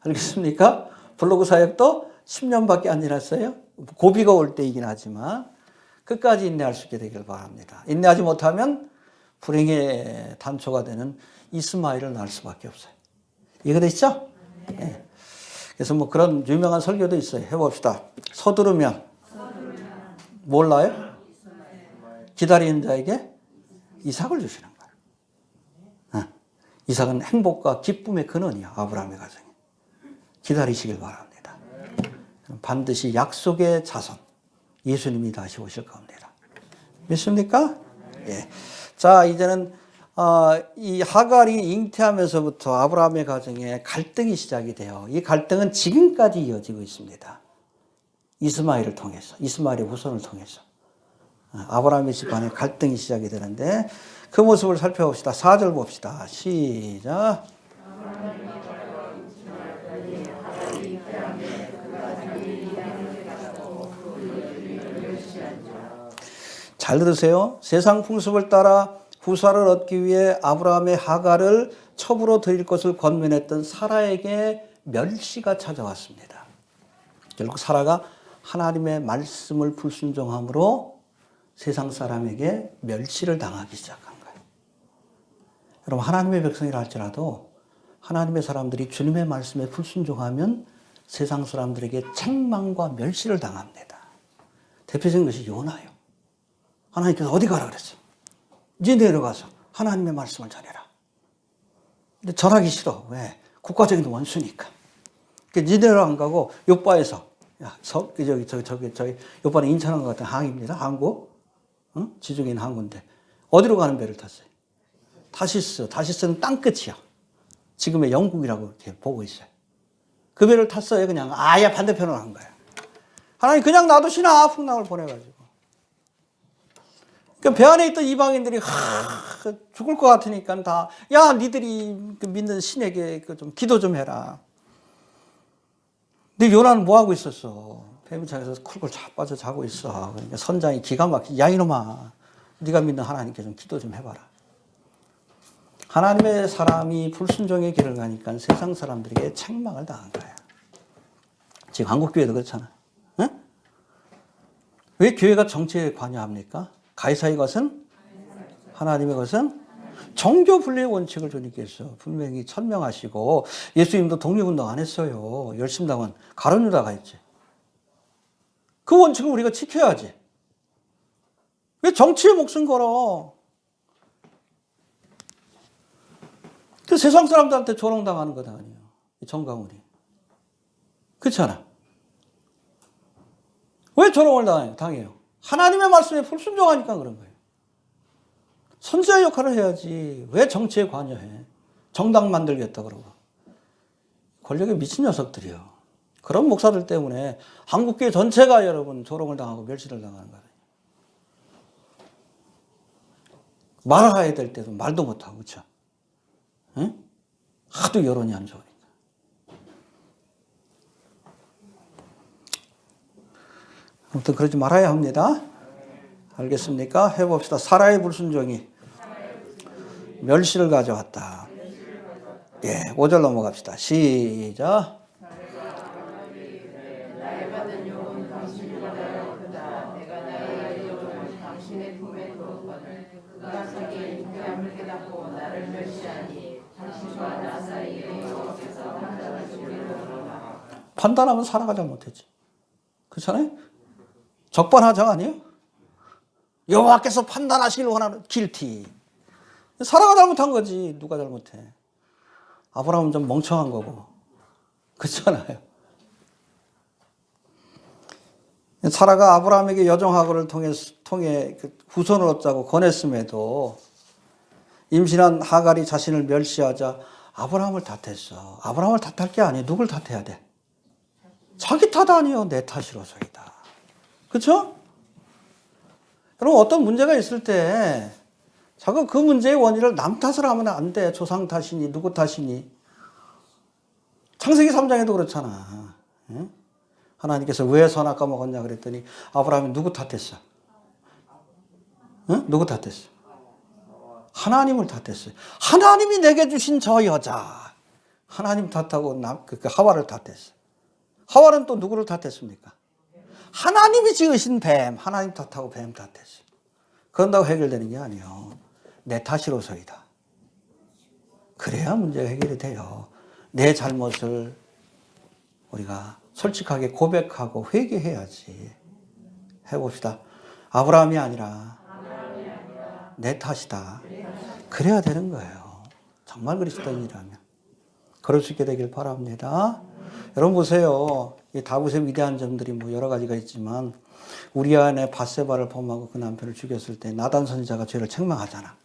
알겠습니까? 블로그 사역도 10년밖에 안 지났어요? 고비가 올 때이긴 하지만 끝까지 인내할 수 있게 되길 바랍니다. 인내하지 못하면 불행의 단초가 되는 이스마엘을 낳을 수밖에 없어요. 이해되시죠? 네. 그래서 뭐 그런 유명한 설교도 있어요. 해봅시다. 서두르면 몰라요? 기다리는 자에게 이삭을 주시는 거예요. 이삭은 행복과 기쁨의 근원이야. 아브라함의 가정에. 기다리시길 바랍니다. 반드시 약속의 자손 예수님이 다시 오실 겁니다. 믿습니까? 예. 자, 이제는 이 하갈이 잉태하면서부터 아브라함의 가정에 갈등이 시작이 돼요. 이 갈등은 지금까지 이어지고 있습니다. 이스마엘을 통해서, 이스마엘의 후손을 통해서 아브라함의 집안에 갈등이 시작이 되는데 그 모습을 살펴봅시다. 4절 봅시다. 시작. 잘 들으세요. 세상 풍습을 따라 후사를 얻기 위해 아브라함의 하갈을 첩으로 드릴 것을 권면했던 사라에게 멸시가 찾아왔습니다. 결국 사라가 하나님의 말씀을 불순종함으로 세상 사람에게 멸시를 당하기 시작한 거예요. 여러분 하나님의 백성이라 할지라도 하나님의 사람들이 주님의 말씀에 불순종하면 세상 사람들에게 책망과 멸시를 당합니다. 대표적인 것이 요나예요. 하나님께서 어디 가라 그랬어. 이제 내려가서 하나님의 말씀을 전해라. 근데 전하기 싫어. 왜? 국가적인 원수니까. 그러니까 니네로 안 가고 요바에서 야, 저기 요바는 인천항 같은 항입니다. 항구. 응? 지중해인 항구인데 어디로 가는 배를 탔어요? 다시스는 땅끝이야. 지금의 영국이라고 이렇게 보고 있어요. 그 배를 탔어요. 그냥 아예 반대편으로 간 거야. 하나님 그냥 놔두시나 풍랑을 보내가지고. 배 안에 있던 이방인들이 죽을 것 같으니까 다, 야, 니들이 믿는 신에게 좀 기도 좀 해라. 근데 요나는 뭐 하고 있었어? 뱀장에서 쿨쿨 자빠져 자고 있어. 그러니까 선장이 기가 막히게, 야, 이놈아, 네가 믿는 하나님께 좀 기도 좀 해봐라. 하나님의 사람이 불순종의 길을 가니까 세상 사람들에게 책망을 당한 거야. 지금 한국교회도 그렇잖아. 응? 왜 교회가 정치에 관여합니까? 가이사의 것은 하나님의 것은 종교 분리의 원칙을 주님께서 분명히 천명하시고, 예수님도 독립운동 안 했어요. 열심당원 가룟유다가 했지. 그 원칙을 우리가 지켜야지. 왜 정치에 목숨 걸어? 그 세상 사람들한테 조롱당하는 거다 아니에요. 정강훈이. 그렇지 않아? 왜 조롱을 당해요? 하나님의 말씀에 불순종하니까 그런 거예요. 선지자의 역할을 해야지. 왜 정치에 관여해? 정당 만들겠다 그러고. 권력에 미친 녀석들이요. 그런 목사들 때문에 한국교회 전체가 여러분 조롱을 당하고 멸시를 당하는 거예요. 말해야 될 때도 말도 못하고, 그렇죠? 응? 하도 여론이 안 좋으니까. 아무튼 그러지 말아야 합니다. 알겠습니까? 해봅시다. 사라의 불순종이 멸시를 가져왔다. 예, 5절 넘어갑시다. 시작. 나의 받은 용은 당신보다 크다. 내가 나의 영을 당신의 품에 두었거늘 그가 자기의 유쾌함을 깨닫고 나를 멸시하니 당신과 나 사이에 여호와께서 판단을 주리로다. 판단하면 살아가지 못했지. 그렇잖아요? 적반하장 아니에요? 여호와께서 판단하시길 원하는 길티. 사라가 잘못한 거지. 누가 잘못해? 아브라함은 좀 멍청한 거고. 그렇잖아요. 사라가 아브라함에게 여종하고를 통해 후손을 얻자고 권했음에도 임신한 하갈이 자신을 멸시하자 아브라함을 탓했어. 아브라함을 탓할 게 아니에요. 누굴 탓해야 돼? 자기 탓 아니에요. 내 탓이로소이다. 그렇죠? 여러분, 어떤 문제가 있을 때 자꾸 그 문제의 원인을 남 탓을 하면 안 돼. 조상 탓이니 누구 탓이니. 창세기 3장에도 그렇잖아. 응? 하나님께서 왜 선악과 먹었냐 그랬더니 아브라함이 누구 탓했어? 응? 누구 탓했어? 하나님을 탓했어요. 하나님이 내게 주신 저 여자. 하나님 탓하고 하와를 탓했어. 하와는 또 누구를 탓했습니까? 하나님이 지으신 뱀. 하나님 탓하고 뱀 탓했어. 그런다고 해결되는 게 아니에요. 내 탓이로소이다. 그래야 문제가 해결이 돼요. 내 잘못을 우리가 솔직하게 고백하고 회개해야지. 해봅시다. 아브라함이 아니라 내 탓이다. 그래야 되는 거예요. 정말 그리스도인이라면. 그럴 수 있게 되길 바랍니다. 여러분 보세요. 이 다윗의 위대한 점들이 뭐 여러 가지가 있지만 우리아의 밧세바를 범하고 그 남편을 죽였을 때 나단 선지자가 죄를 책망하잖아.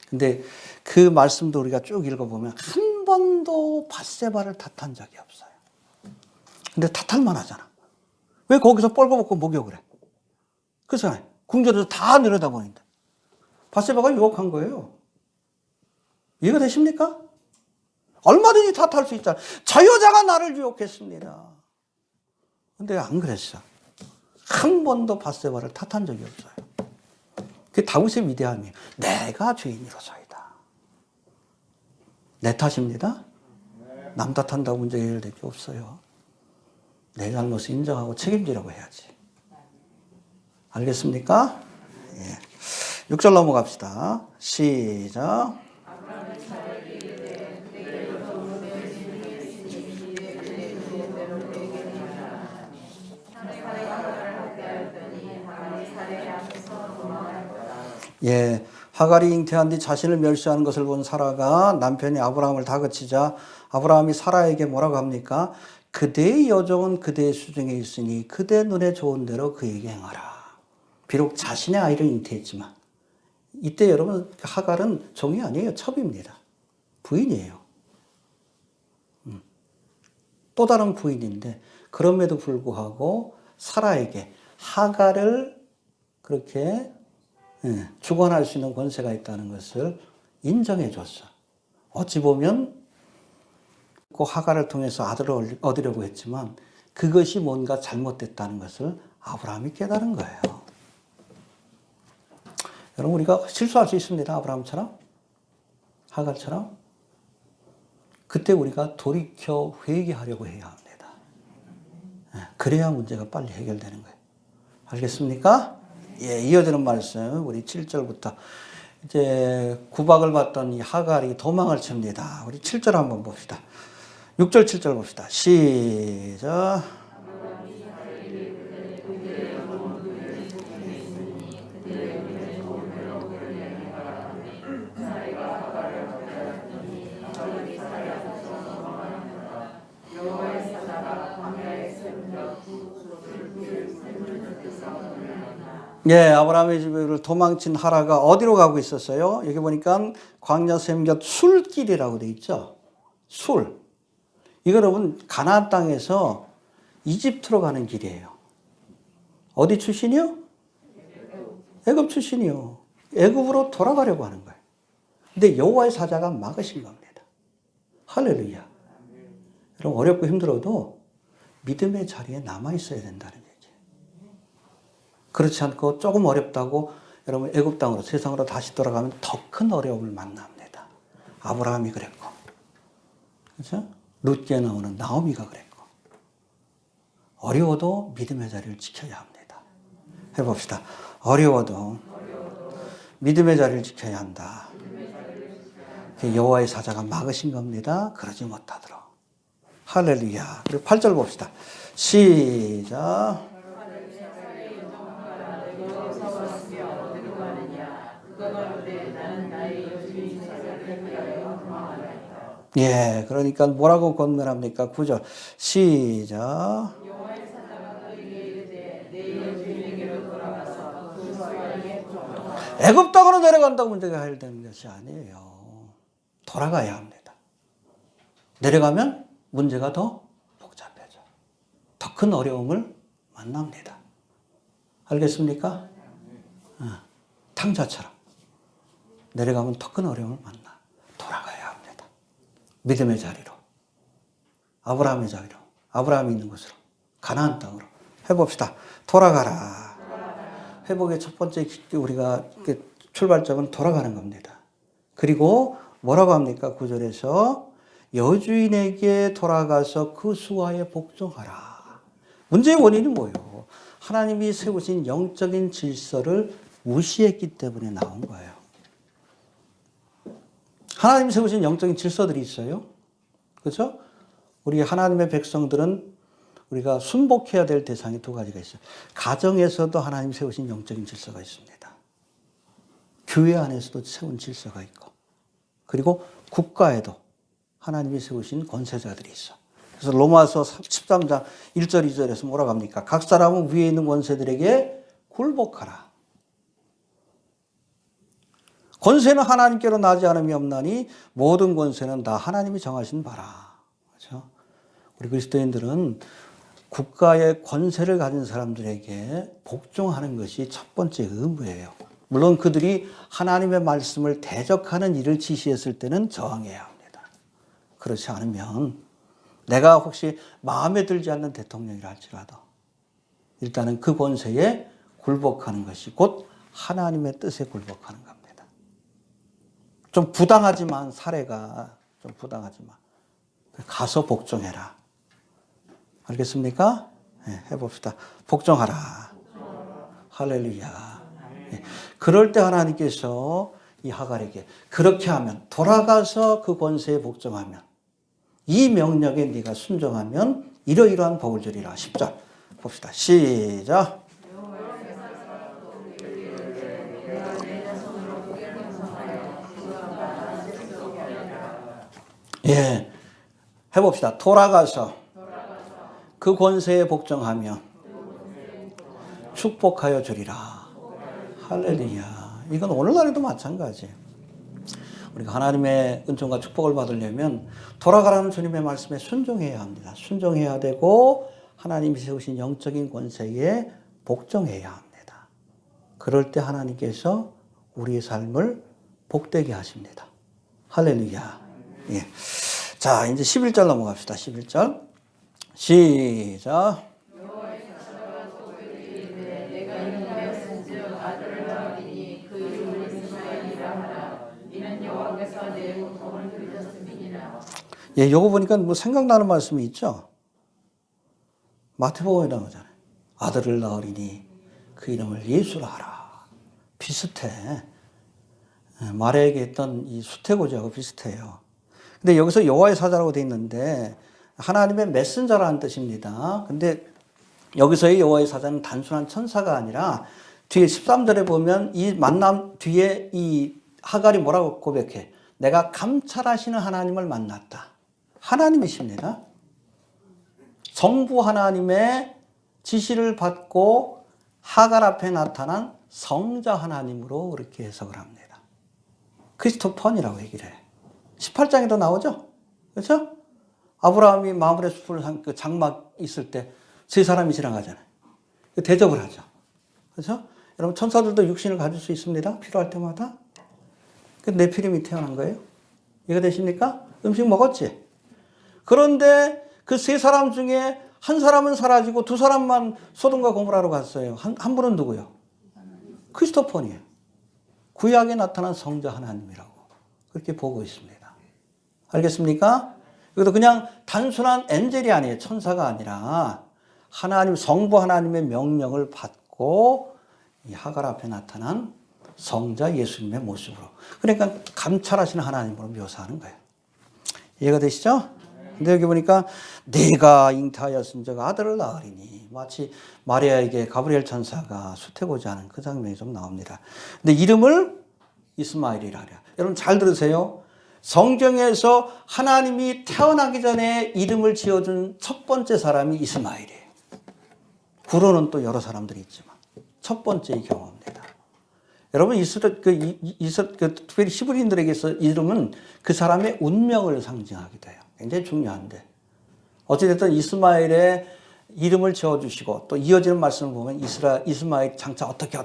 근데 그 말씀도 우리가 쭉 읽어보면 한 번도 밧세바를 탓한 적이 없어요. 근데 탓할 만하잖아. 왜 거기서 뻘거벗고 목욕을 해? 그렇잖아요. 궁전에서 다 내려다보는데. 밧세바가 유혹한 거예요. 이해가 되십니까? 얼마든지 탓할 수 있잖아. 저 여자가 나를 유혹했습니다. 근데 안 그랬어. 한 번도 밧세바를 탓한 적이 없어요. 그게 다윗의 위대함이에요. 내가 죄인이로소이다. 내 탓입니다. 남 탓한다고 문제 해결될 게 없어요. 내 잘못을 인정하고 책임지라고 해야지. 알겠습니까? 예. 6절 넘어갑시다. 시작. 예, 하갈이 잉태한 뒤 자신을 멸시하는 것을 본 사라가 남편이 아브라함을 다그치자 아브라함이 사라에게 뭐라고 합니까? 그대의 여종은 그대의 수중에 있으니 그대 눈에 좋은 대로 그에게 행하라. 비록 자신의 아이를 잉태했지만 이때 여러분 하갈은 종이 아니에요. 첩입니다. 부인이에요. 또 다른 부인인데 그럼에도 불구하고 사라에게 하갈을 그렇게 주관할 수 있는 권세가 있다는 것을 인정해 줬어. 어찌 보면 그 하갈을 통해서 아들을 얻으려고 했지만 그것이 뭔가 잘못됐다는 것을 아브라함이 깨달은 거예요. 여러분, 우리가 실수할 수 있습니다. 아브라함처럼, 하갈처럼. 그때 우리가 돌이켜 회개하려고 해야 합니다. 그래야 문제가 빨리 해결되는 거예요. 알겠습니까? 예, 이어지는 말씀, 우리 7절부터 이제 구박을 받던 이 하갈이 도망을 칩니다. 우리 7절 한번 봅시다. 6절, 7절 봅시다. 시작. 예, 아브라함의 집을 도망친 하라가 어디로 가고 있었어요? 여기 보니까 광야 샘곁 술길이라고 돼 있죠. 술. 이거 여러분 가나안 땅에서 이집트로 가는 길이에요. 어디 출신이요? 애굽 출신이요. 애굽으로 돌아가려고 하는 거예요. 근데 여호와의 사자가 막으신 겁니다. 할렐루야. 여러분 어렵고 힘들어도 믿음의 자리에 남아 있어야 된다는 얘기예요. 그렇지 않고 조금 어렵다고 여러분 애굽 땅으로 세상으로 다시 돌아가면 더 큰 어려움을 만납니다. 아브라함이 그랬고, 그렇죠? 룻기에 나오는 나오미가 그랬고, 어려워도 믿음의 자리를 지켜야 합니다. 해봅시다. 어려워도 믿음의 자리를 지켜야 한다. 여호와의 사자가 막으신 겁니다. 그러지 못하도록. 할렐루야. 그리고 8절 봅시다. 시작. 예, 그러니까 뭐라고 권면합니까? 9절. 시작. 애굽 땅으로 내려간다고 문제가 해결되는 것이 아니에요. 돌아가야 합니다. 내려가면 문제가 더 복잡해져. 더 큰 어려움을 만납니다. 알겠습니까? 탕자처럼 내려가면 더 큰 어려움을 만나. 돌아가야 합니다. 믿음의 자리로, 아브라함의 자리로, 아브라함이 있는 곳으로, 가나안 땅으로 해봅시다. 돌아가라. 회복의 첫 번째 우리가 출발점은 돌아가는 겁니다. 그리고 뭐라고 합니까? 9절에서 여주인에게 돌아가서 그 수하에 복종하라. 문제의 원인이 뭐예요? 하나님이 세우신 영적인 질서를 무시했기 때문에 나온 거예요. 하나님 세우신 영적인 질서들이 있어요. 그렇죠? 우리 하나님의 백성들은 우리가 순복해야 될 대상이 두 가지가 있어요. 가정에서도 하나님 세우신 영적인 질서가 있습니다. 교회 안에서도 세운 질서가 있고, 그리고 국가에도 하나님이 세우신 권세자들이 있어. 그래서 로마서 13장 1절 2절에서 뭐라고 합니까? 각 사람은 위에 있는 권세들에게 굴복하라. 권세는 하나님께로 나지 않음이 없나니 모든 권세는 다 하나님이 정하신 바라. 그렇죠? 우리 그리스도인들은 국가의 권세를 가진 사람들에게 복종하는 것이 첫 번째 의무예요. 물론 그들이 하나님의 말씀을 대적하는 일을 지시했을 때는 저항해야 합니다. 그렇지 않으면 내가 혹시 마음에 들지 않는 대통령이라 할지라도 일단은 그 권세에 굴복하는 것이 곧 하나님의 뜻에 굴복하는 겁니다. 좀 부당하지만, 사례가 좀 부당하지만 가서 복종해라. 알겠습니까? 네, 해봅시다. 복종하라. 할렐루야. 네. 그럴 때 하나님께서 이 하갈에게 그렇게 하면, 돌아가서 그 권세에 복종하면, 이 명령에 네가 순종하면 이러이러한 복을 주리라. 10절 봅시다. 시작. 예, 해봅시다. 돌아가서 그 권세에 복종하며 축복하여 주리라. 할렐루야. 이건 오늘날에도 마찬가지. 우리가 하나님의 은총과 축복을 받으려면 돌아가라는 주님의 말씀에 순종해야 합니다. 순종해야 되고 하나님이 세우신 영적인 권세에 복종해야 합니다. 그럴 때 하나님께서 우리의 삶을 복되게 하십니다. 할렐루야. 예. 자, 이제 11절 넘어갑시다. 11절. 시작. 예, 요거 보니까 뭐 생각나는 말씀이 있죠? 마태복음에 나오잖아요. 아들을 낳으리니 그 이름을 예수라 하라. 비슷해. 마리아에게 했던 이 수태고지하고 비슷해요. 근데 여기서 여호와의 사자라고 되어 있는데 하나님의 메신저라는 뜻입니다. 근데 여기서의 여호와의 사자는 단순한 천사가 아니라 뒤에 13절에 보면 이 만남 뒤에 이 하갈이 뭐라고 고백해? 내가 감찰하시는 하나님을 만났다. 하나님이십니다. 성부 하나님의 지시를 받고 하갈 앞에 나타난 성자 하나님으로 그렇게 해석을 합니다. 크리스토펀이라고 얘기를 해. 18장에도 나오죠? 그렇죠? 아브라함이 마므레 숲을 그 장막 있을 때 세 사람이 지나가잖아요. 대접을 하죠. 그렇죠? 여러분 천사들도 육신을 가질 수 있습니다. 필요할 때마다. 네피림이 태어난 거예요. 이해가 되십니까? 음식 먹었지? 그런데 그 세 사람 중에 한 사람은 사라지고 두 사람만 소돔과 고모라로 갔어요. 한 분은 누구요? 크리스토펀이에요. 구약에 나타난 성자 하나님이라고 그렇게 보고 있습니다. 알겠습니까? 이것도 그냥 단순한 엔젤이 아니에요. 천사가 아니라 하나님, 성부 하나님의 명령을 받고 이 하갈 앞에 나타난 성자 예수님의 모습으로. 그러니까 감찰하시는 하나님으로 묘사하는 거예요. 이해가 되시죠? 근데 여기 보니까 내가 잉태하였은즉 아들을 낳으리니 마치 마리아에게 가브리엘 천사가 수태고지 하는 그 장면이 좀 나옵니다. 근데 이름을 이스마엘이라 해요. 여러분 잘 들으세요. 성경에서 하나님이 태어나기 전에 이름을 지어준 첫 번째 사람이 이스마엘이에요. 후로는 또 여러 사람들이 있지만 첫 번째의 경우입니다. 여러분 특별히 히브리인들에게서 이름은 그 사람의 운명을 상징하기도 해요. 굉장히 중요한데 어찌됐든 이스마엘의 이름을 지어주시고 또 이어지는 말씀을 보면 이스마엘 장차 어떻게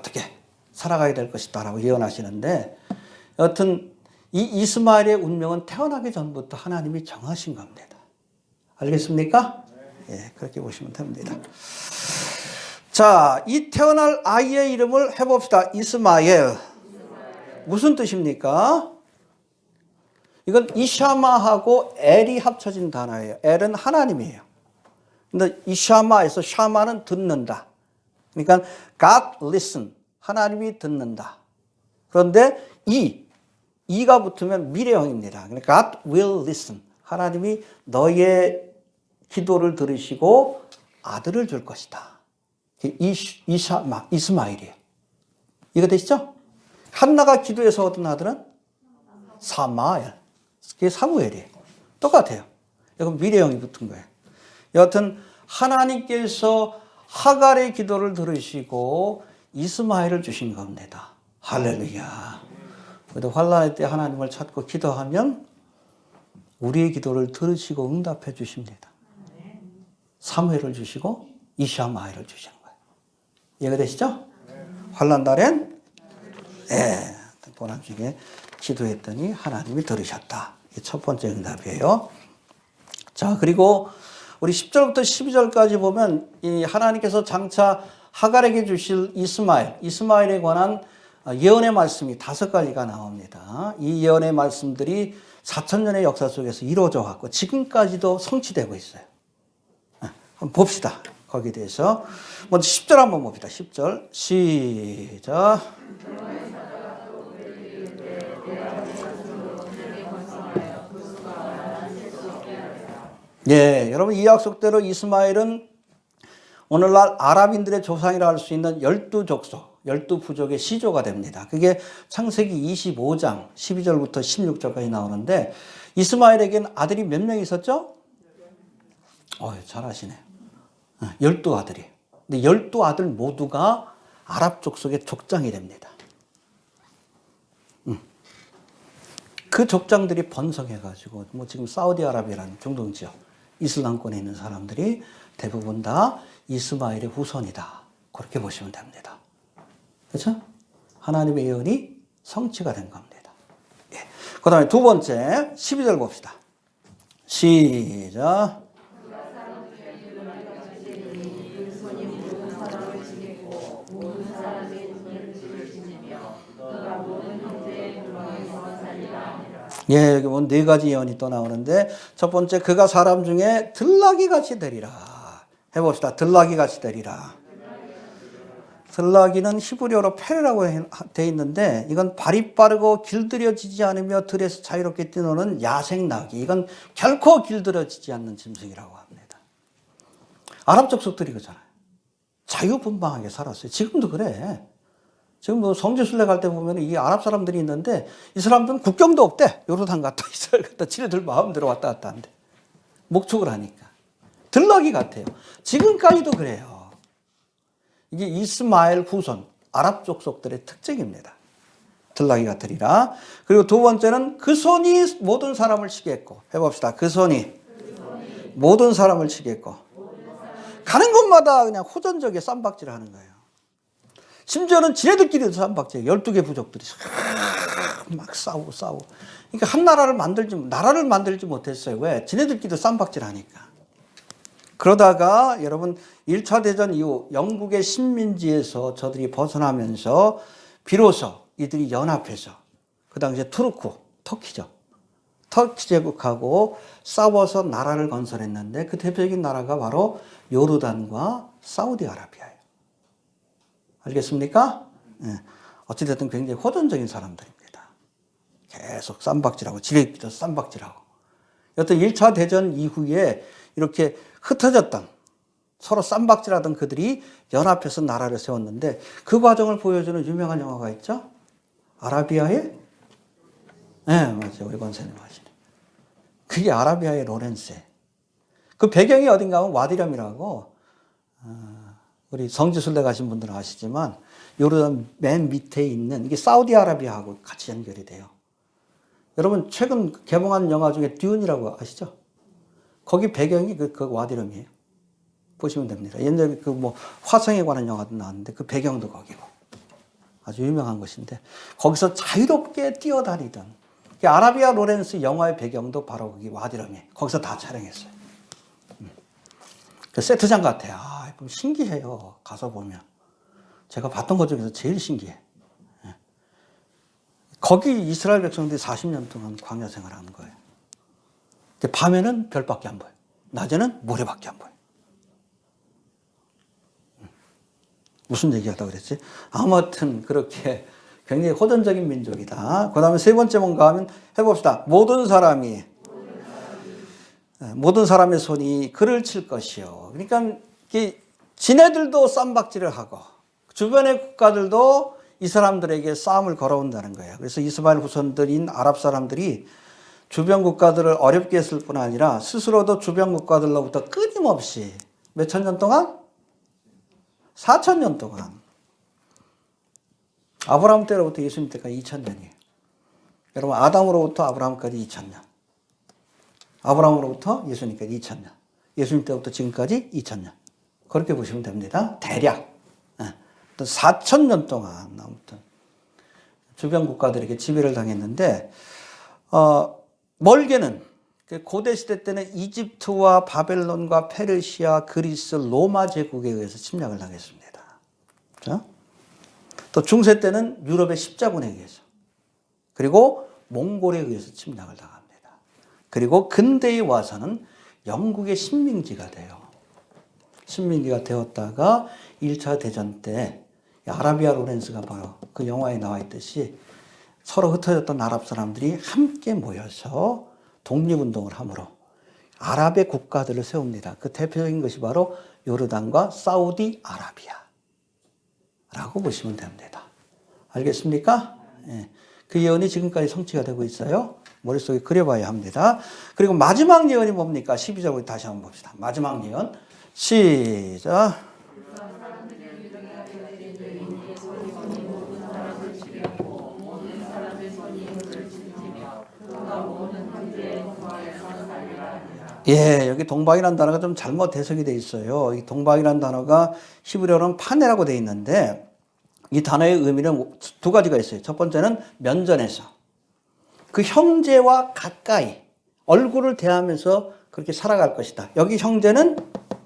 살아가야 될 것이다 라고 예언하시는데 여튼 이 이스마엘의 운명은 태어나기 전부터 하나님이 정하신 겁니다. 알겠습니까? 예, 그렇게 보시면 됩니다. 자, 이 태어날 아이의 이름을 해봅시다. 이스마엘. 무슨 뜻입니까? 이건 이샤마하고 엘이 합쳐진 단어예요. 엘은 하나님이에요. 근데 이샤마에서 샤마는 듣는다. 그러니까 God listen. 하나님이 듣는다. 그런데 이가 붙으면 미래형입니다. 그러니까 God will listen. 하나님이 너의 기도를 들으시고 아들을 줄 것이다. 이스마엘이에요. 이거 되시죠? 한나가 기도해서 얻은 아들은 사마엘. 그게 사무엘이에요. 똑같아요. 이건 미래형이 붙은 거예요. 여하튼 하나님께서 하갈의 기도를 들으시고 이스마엘을 주신 겁니다. 할렐루야. 그래도 환난의 때 하나님을 찾고 기도하면 우리의 기도를 들으시고 응답해 주십니다. 사무엘을 주시고 이샤마엘을 주시는 거예요. 이해가 되시죠? 환난 날엔 고난 중에 기도했더니 하나님이 들으셨다. 이게 첫 번째 응답이에요. 자, 그리고 우리 10절부터 12절까지 보면 이 하나님께서 장차 하갈에게 주실 이스마엘에 관한 예언의 말씀이 5가지가 나옵니다. 이 예언의 말씀들이 4,000년의 역사 속에서 이루어져 왔고 지금까지도 성취되고 있어요. 한번 봅시다. 거기에 대해서 먼저 10절 한번 봅시다. 10절 시작. 예, 여러분 이 약속대로 이스마엘은 오늘날 아랍인들의 조상이라 할 수 있는 12족속, 12부족의 시조가 됩니다. 그게 창세기 25장 12절부터 16절까지 나오는데 이스마엘에게는 아들이 몇 명 있었죠? 잘하시네. 12아들이. 근데 12아들 모두가 아랍 족속의 족장이 됩니다. 그 족장들이 번성해가지고 지금 사우디아라비아라는 중동 지역 이슬람권에 있는 사람들이 대부분 다 이스마엘의 후손이다. 그렇게 보시면 됩니다. 그렇죠? 하나님의 예언이 성취가 된 겁니다. 예. 그 다음에 두 번째 12절 봅시다. 시작. 예, 여기 보면 네 가지 예언이 또 나오는데 첫 번째 그가 사람 중에 들나귀 같이 되리라. 해봅시다. 들나귀 같이 되리라. 들나귀는 히브리어로 페레라고 돼 있는데 이건 발이 빠르고 길들여지지 않으며 들에서 자유롭게 뛰노는 야생 나귀. 이건 결코 길들여지지 않는 짐승이라고 합니다. 아랍 족속들이 그잖아요. 자유분방하게 살았어요. 지금도 그래. 지금 뭐 성지순례 갈 때 보면 이 아랍 사람들이 있는데 이 사람들은 국경도 없대. 요르단 갔다 이스라엘 갔다 지네들 마음대로 왔다 갔다 한대. 목축을 하니까. 들나귀 같아요. 지금까지도 그래요. 이게 이스마엘 후손 아랍 족속들의 특징입니다. 들나귀 같으리라. 그리고 두 번째는 그 손이 모든 사람을 치게 했고. 해봅시다. 그 손이 모든 사람을 치게 했고. 가는 곳마다 그냥 호전적에 쌈박질을 하는 거예요. 심지어는 지네들끼리도 쌈박질. 12개 부족들이 막 싸우고. 그러니까 한 나라를 만들지 못했어요. 왜? 지네들끼리도 쌈박질 하니까. 그러다가 여러분 1차 대전 이후 영국의 식민지에서 저들이 벗어나면서 비로소 이들이 연합해서 그 당시에 터키죠. 터키 제국하고 싸워서 나라를 건설했는데 그 대표적인 나라가 바로 요르단과 사우디아라비아예요. 알겠습니까? 네. 어찌됐든 굉장히 호전적인 사람들입니다. 계속 쌈박질하고 지네끼리도 쌈박질하고. 여튼 1차 대전 이후에 이렇게 흩어졌던 서로 쌈박질하던 그들이 연합해서 나라를 세웠는데 그 과정을 보여주는 유명한 영화가 있죠? 아라비아의 네, 맞아요. 우리 권사님 하시네. 그게 아라비아의 로렌스. 그 배경이 어딘가 하면 와디람이라고 우리 성지순례 가신 분들은 아시지만 요르단 맨 밑에 있는 이게 사우디아라비아하고 같이 연결이 돼요. 여러분 최근 개봉한 영화 중에 듀운이라고 아시죠? 거기 배경이 그 와디람이에요. 보시면 됩니다. 옛날에 그 뭐 화성에 관한 영화도 나왔는데 그 배경도 거기고 아주 유명한 것인데 거기서 자유롭게 뛰어다니던 아라비아 로렌스 영화의 배경도 바로 거기 와디람이에요. 거기서 다 촬영했어요. 그 세트장 같아요. 아, 신기해요. 가서 보면. 제가 봤던 것 중에서 제일 신기해. 거기 이스라엘 백성들이 40년 동안 광야 생활하는 거예요. 밤에는 별밖에 안 보여요. 낮에는 모래밖에 안 보여요. 무슨 얘기하다 그랬지? 아무튼 그렇게 굉장히 호전적인 민족이다. 그 다음에 세 번째 뭔가 하면 해봅시다. 모든 사람의 손이 그를 칠 것이요. 그러니까 지네들도 쌈박질을 하고 주변의 국가들도 이 사람들에게 싸움을 걸어온다는 거예요. 그래서 이스마엘 후손들인 아랍 사람들이 주변 국가들을 어렵게 했을 뿐 아니라 스스로도 주변 국가들로부터 끊임없이 몇천 년 동안? 4,000년 동안. 아브라함 때로부터 예수님 때까지 2,000년이에요. 여러분 아담으로부터 아브라함까지 2,000년. 아브라함으로부터 예수님까지 2,000년. 예수님 때부터 지금까지 2,000년. 그렇게 보시면 됩니다. 대략. 4,000년 동안 아무튼 주변 국가들에게 지배를 당했는데 멀게는 고대 시대 때는 이집트와 바벨론과 페르시아, 그리스, 로마 제국에 의해서 침략을 당했습니다. 그렇죠? 또 중세 때는 유럽의 십자군에 의해서 그리고 몽골에 의해서 침략을 당합니다. 그리고 근대에 와서는 영국의 식민지가 돼요. 식민지가 되었다가 1차 대전 때 아라비아 로렌스가 바로 그 영화에 나와 있듯이 서로 흩어졌던 아랍 사람들이 함께 모여서 독립운동을 함으로 아랍의 국가들을 세웁니다. 그 대표적인 것이 바로 요르단과 사우디아라비아라고 보시면 됩니다. 알겠습니까? 예. 그 예언이 지금까지 성취가 되고 있어요. 머릿속에 그려봐야 합니다. 그리고 마지막 예언이 뭡니까? 12절부터 다시 한번 봅시다. 마지막 예언. 시작. 예, 여기 동방이라는 단어가 좀 잘못 해석이 되어 있어요. 이 동방이라는 단어가 히브리어로는 파네라고 되어 있는데 이 단어의 의미는 두 가지가 있어요. 첫 번째는 면전에서 그 형제와 가까이 얼굴을 대하면서 그렇게 살아갈 것이다. 여기 형제는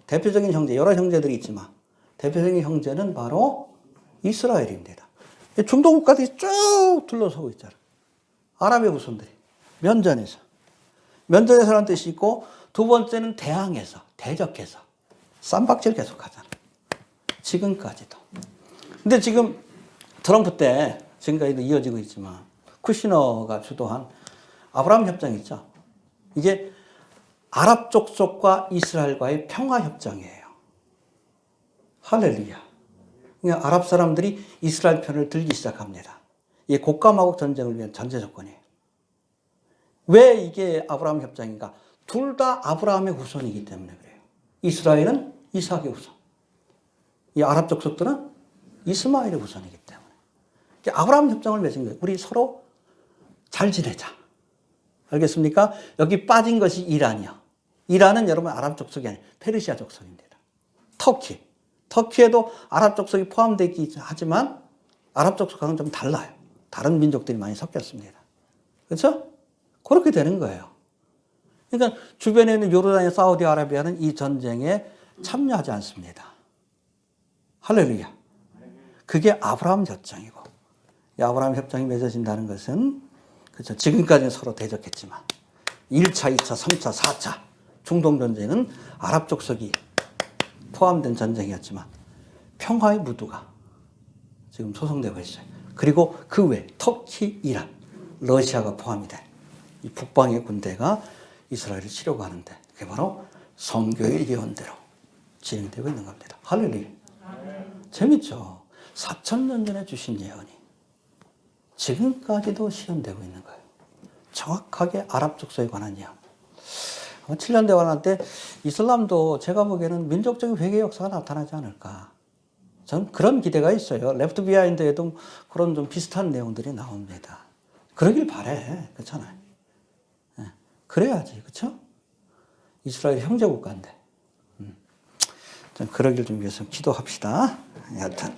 대표적인 형제, 여러 형제들이 있지만 대표적인 형제는 바로 이스라엘입니다. 중동 국가들이 쭉 둘러서고 있잖아요. 아랍의 후손들이. 면전에서라는 뜻이 있고, 두 번째는 대항해서, 대적해서. 쌈박질 계속 하잖아요. 지금까지도. 근데 지금 트럼프 때, 지금까지도 이어지고 있지만, 쿠시너가 주도한 아브라함 협정 있죠. 이게 아랍 족속과 이스라엘과의 평화 협정이에요. 할렐루야. 그러니까 아랍 사람들이 이스라엘 편을 들기 시작합니다. 이게 곡가마곡 전쟁을 위한 전제 조건이에요. 왜 이게 아브라함 협정인가? 둘 다 아브라함의 후손이기 때문에 그래요. 이스라엘은 이삭의 후손. 이 아랍 족속들은 이스마엘의 후손이기 때문에. 아브라함 협정을 맺은 거예요. 우리 서로 잘 지내자. 알겠습니까? 여기 빠진 것이 이란이요. 이란은 여러분 아랍 족속이 아니에요. 페르시아 족속입니다. 터키. 터키에도 아랍 족속이 포함되어 있긴 하지만 아랍 족속과는 좀 달라요. 다른 민족들이 많이 섞였습니다. 그렇죠? 그렇게 되는 거예요. 그러니까 주변에 있는 요르단과 사우디아라비아는 이 전쟁에 참여하지 않습니다. 할렐루야. 그게 아브라함 협정이고, 이 아브라함 협정이 맺어진다는 것은 그렇죠. 지금까지는 서로 대적했지만 1차, 2차, 3차, 4차 중동 전쟁은 아랍 족속이 포함된 전쟁이었지만 평화의 무드가 지금 조성되고 있어요. 그리고 그 외 터키, 이란, 러시아가 포함이 된 이 북방의 군대가 이스라엘을 치려고 하는데 그게 바로 성교의 예언대로 진행되고 있는 겁니다. 할렐루야. 재밌죠? 4,000년 전에 주신 예언이 지금까지도 실현되고 있는 거예요. 정확하게 아랍 족속에 관한 예언. 7년 대환란 때 이슬람도 제가 보기에는 민족적인 회개 역사가 나타나지 않을까. 저는 그런 기대가 있어요. 레프트 비하인드에도 그런 좀 비슷한 내용들이 나옵니다. 그러길 바래. 그렇잖아요. 네. 그래야지. 그렇죠? 이스라엘 형제 국가인데. 좀 그러길 좀 위해서 기도합시다. 여하튼.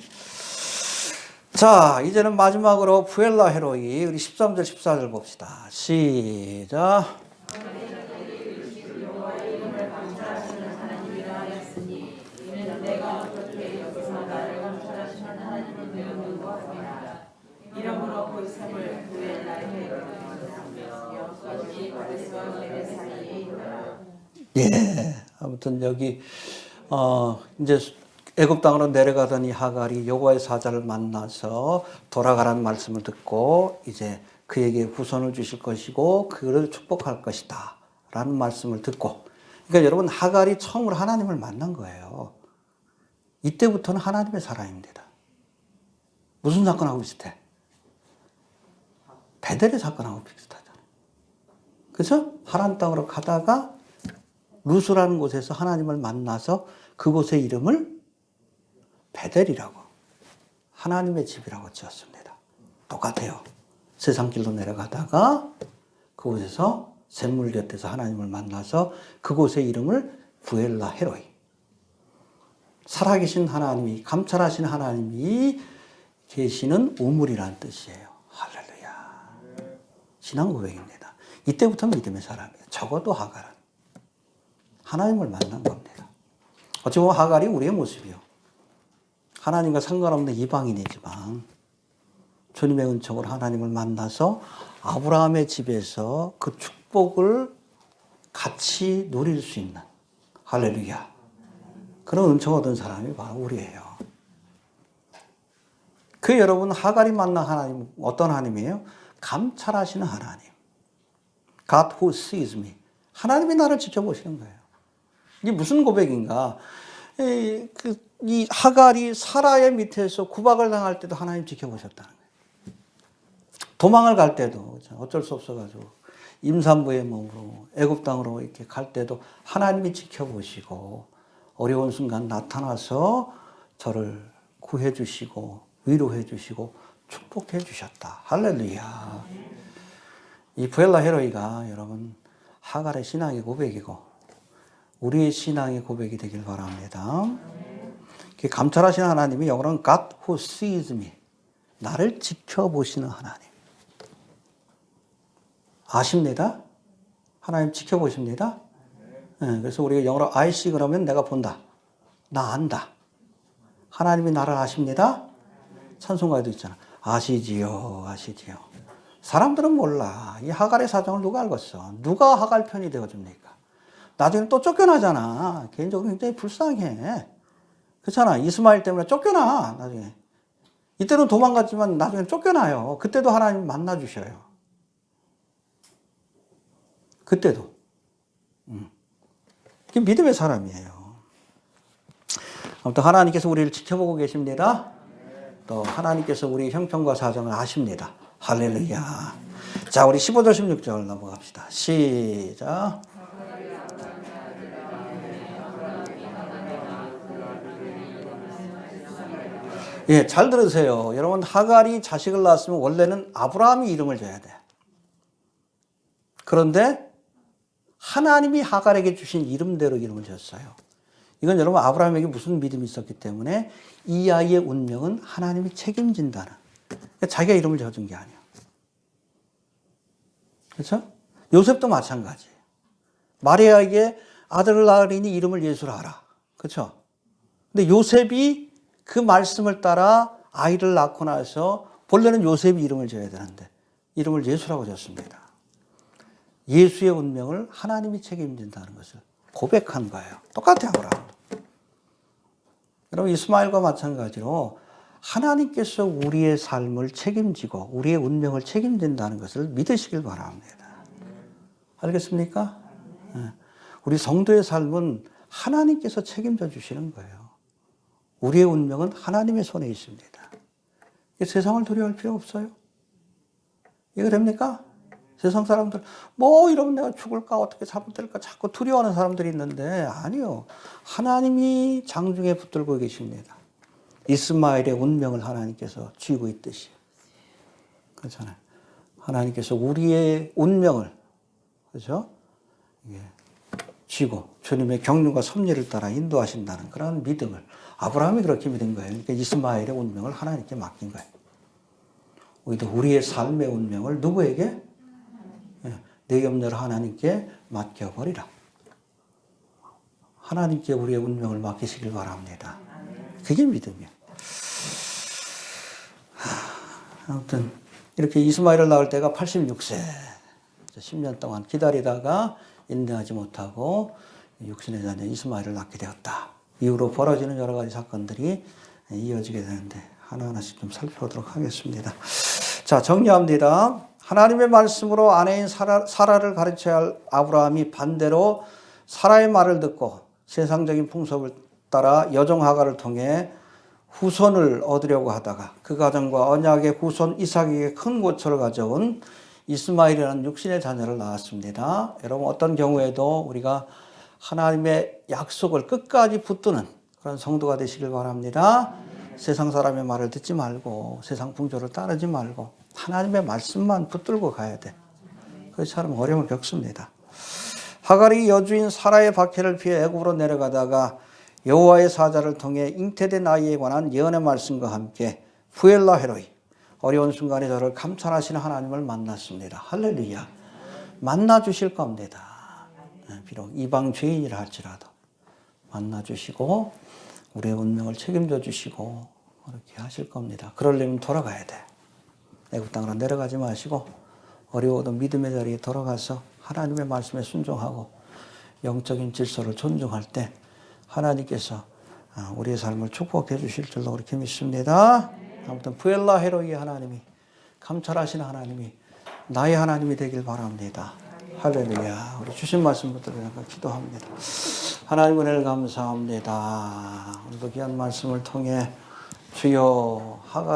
자, 이제는 마지막으로 부엘라 헤로이 우리 13절 14절 봅시다. 시작. 예. 아무튼 여기 이제 애굽 땅으로 내려가던 이 하갈이 여호와의 사자를 만나서 돌아가라는 말씀을 듣고 이제 그에게 후손을 주실 것이고 그를 축복할 것이다 라는 말씀을 듣고, 그러니까 여러분 하갈이 처음으로 하나님을 만난 거예요. 이때부터는 하나님의 사람입니다. 무슨 사건하고 비슷해? 베델의 사건하고 비슷하잖아요. 그렇죠? 하란 땅으로 가다가 루스라는 곳에서 하나님을 만나서 그곳의 이름을 베델이라고, 하나님의 집이라고 지었습니다. 똑같아요. 세상 길로 내려가다가 그곳에서 샘물 곁에서 하나님을 만나서 그곳의 이름을 부엘라 헤로이, 살아계신 하나님이, 감찰하신 하나님이 계시는 우물이라는 뜻이에요. 할렐루야. 신앙 고백입니다. 이때부터 믿음의 사람이에요. 적어도 하갈은 하나님을 만난 겁니다. 어찌 보면 하갈이 우리의 모습이요. 하나님과 상관없는 이방인이지만 주님의 은총으로 하나님을 만나서 아브라함의 집에서 그 축복을 같이 누릴 수 있는, 할렐루야, 그런 은총 얻은 사람이 바로 우리예요. 그 여러분 하갈이 만난 하나님 어떤 하나님이에요? 감찰하시는 하나님. God who sees me. 하나님이 나를 지켜보시는 거예요. 이게 무슨 고백인가? 이 하갈이 사라의 밑에서 구박을 당할 때도 하나님 지켜보셨다는 거예요. 도망을 갈 때도 어쩔 수 없어가지고 임산부의 몸으로 애굽 땅으로 이렇게 갈 때도 하나님이 지켜보시고 어려운 순간 나타나서 저를 구해 주시고 위로해 주시고 축복해 주셨다. 할렐루야. 이 부엘라 헤로이가 여러분 하갈의 신앙의 고백이고 우리의 신앙의 고백이 되길 바랍니다. 감찰하시는 하나님이 영어로는 God who sees me. 나를 지켜보시는 하나님. 아십니다. 하나님 지켜보십니다. 네, 그래서 우리가 영어로 I see 그러면 내가 본다. 나 안다. 하나님이 나를 아십니다. 찬송가에도 있잖아. 아시지요, 아시지요. 사람들은 몰라. 이 하갈의 사정을 누가 알겠어? 누가 하갈 편이 되어줍니까? 나중에 또 쫓겨나잖아. 개인적으로 굉장히 불쌍해. 그렇잖아. 이스마엘 때문에 쫓겨나. 나중에. 이때는 도망갔지만 나중에 쫓겨나요. 그때도 하나님 만나주셔요. 그때도. 그게 믿음의 사람이에요. 아무튼 하나님께서 우리를 지켜보고 계십니다. 또 하나님께서 우리 형편과 사정을 아십니다. 할렐루야. 자, 우리 15절 16절 넘어갑시다. 시작. 예, 잘 들으세요. 여러분, 하갈이 자식을 낳았으면 원래는 아브라함이 이름을 줘야 돼. 그런데 하나님이 하갈에게 주신 이름대로 이름을 줬어요. 이건 여러분 아브라함에게 무슨 믿음이 있었기 때문에 이 아이의 운명은 하나님이 책임진다는. 그러니까 자기가 이름을 져준 게 아니에요. 그렇죠? 요셉도 마찬가지예요. 마리아에게 아들을 낳으리니 이름을 예수라 하라. 그렇죠? 근데 요셉이 그 말씀을 따라 아이를 낳고 나서 본래는 요셉이 이름을 져야 되는데 이름을 예수라고 졌습니다. 예수의 운명을 하나님이 책임진다는 것을 고백한 거예요. 똑같아요, 아브라함도. 여러분, 이스마엘과 마찬가지로 하나님께서 우리의 삶을 책임지고 우리의 운명을 책임진다는 것을 믿으시길 바랍니다. 알겠습니까? 우리 성도의 삶은 하나님께서 책임져 주시는 거예요. 우리의 운명은 하나님의 손에 있습니다. 세상을 두려워할 필요 없어요. 이거 됩니까? 세상 사람들 뭐 이러면 내가 죽을까 어떻게 잘못될까 자꾸 두려워하는 사람들이 있는데 아니요. 하나님이 장중에 붙들고 계십니다. 이스마엘의 운명을 하나님께서 쥐고 있듯이. 그렇잖아요. 하나님께서 우리의 운명을 그렇죠? 쥐고 주님의 경륜과 섭리를 따라 인도하신다는 그런 믿음을 아브라함이 그렇게 믿은 거예요. 그러니까 이스마엘의 운명을 하나님께 맡긴 거예요. 우리도 우리의 삶의 운명을 누구에게? 내 염려를 하나님께 맡겨버리라. 하나님께 우리의 운명을 맡기시길 바랍니다. 그게 믿음이에요. 아무튼 이렇게 이스마엘을 낳을 때가 86세. 10년 동안 기다리다가 인내하지 못하고 육신의 자녀 이스마엘을 낳게 되었다. 이후로 벌어지는 여러 가지 사건들이 이어지게 되는데 하나하나씩 좀 살펴보도록 하겠습니다. 자, 정리합니다. 하나님의 말씀으로 아내인 사라를 가르쳐야 할 아브라함이 반대로 사라의 말을 듣고 세상적인 풍습을 따라 여종 하갈을 통해 후손을 얻으려고 하다가 그 가정과 언약의 후손 이삭에게 큰 고초를 가져온 이스마엘이라는 육신의 자녀를 낳았습니다. 여러분 어떤 경우에도 우리가 하나님의 약속을 끝까지 붙드는 그런 성도가 되시길 바랍니다. 세상 사람의 말을 듣지 말고 세상 풍조를 따르지 말고 하나님의 말씀만 붙들고 가야 돼. 그렇지 않으면 어려움을 겪습니다. 하갈이 여주인 사라의 박해를 피해 애굽으로 내려가다가 여호와의 사자를 통해 잉태된 아이에 관한 예언의 말씀과 함께 부엘라 헤로이 어려운 순간에 저를 감찰하시는 하나님을 만났습니다. 할렐루야. 만나주실 겁니다. 비록 이방 죄인이라 할지라도 만나주시고 우리의 운명을 책임져 주시고 그렇게 하실 겁니다. 그러려면 돌아가야 돼. 애굽 땅으로 내려가지 마시고 어려워도 믿음의 자리에 돌아가서 하나님의 말씀에 순종하고 영적인 질서를 존중할 때 하나님께서 우리의 삶을 축복해 주실 줄로 그렇게 믿습니다. 아무튼 부엘라 헤로이의 하나님이 감찰하시는 하나님이 나의 하나님이 되길 바랍니다. 할렐루야. 우리 주신 말씀 붙들고 기도합니다. 하나님 은혜를 감사합니다. 오늘도 귀한 말씀을 통해 주여 하가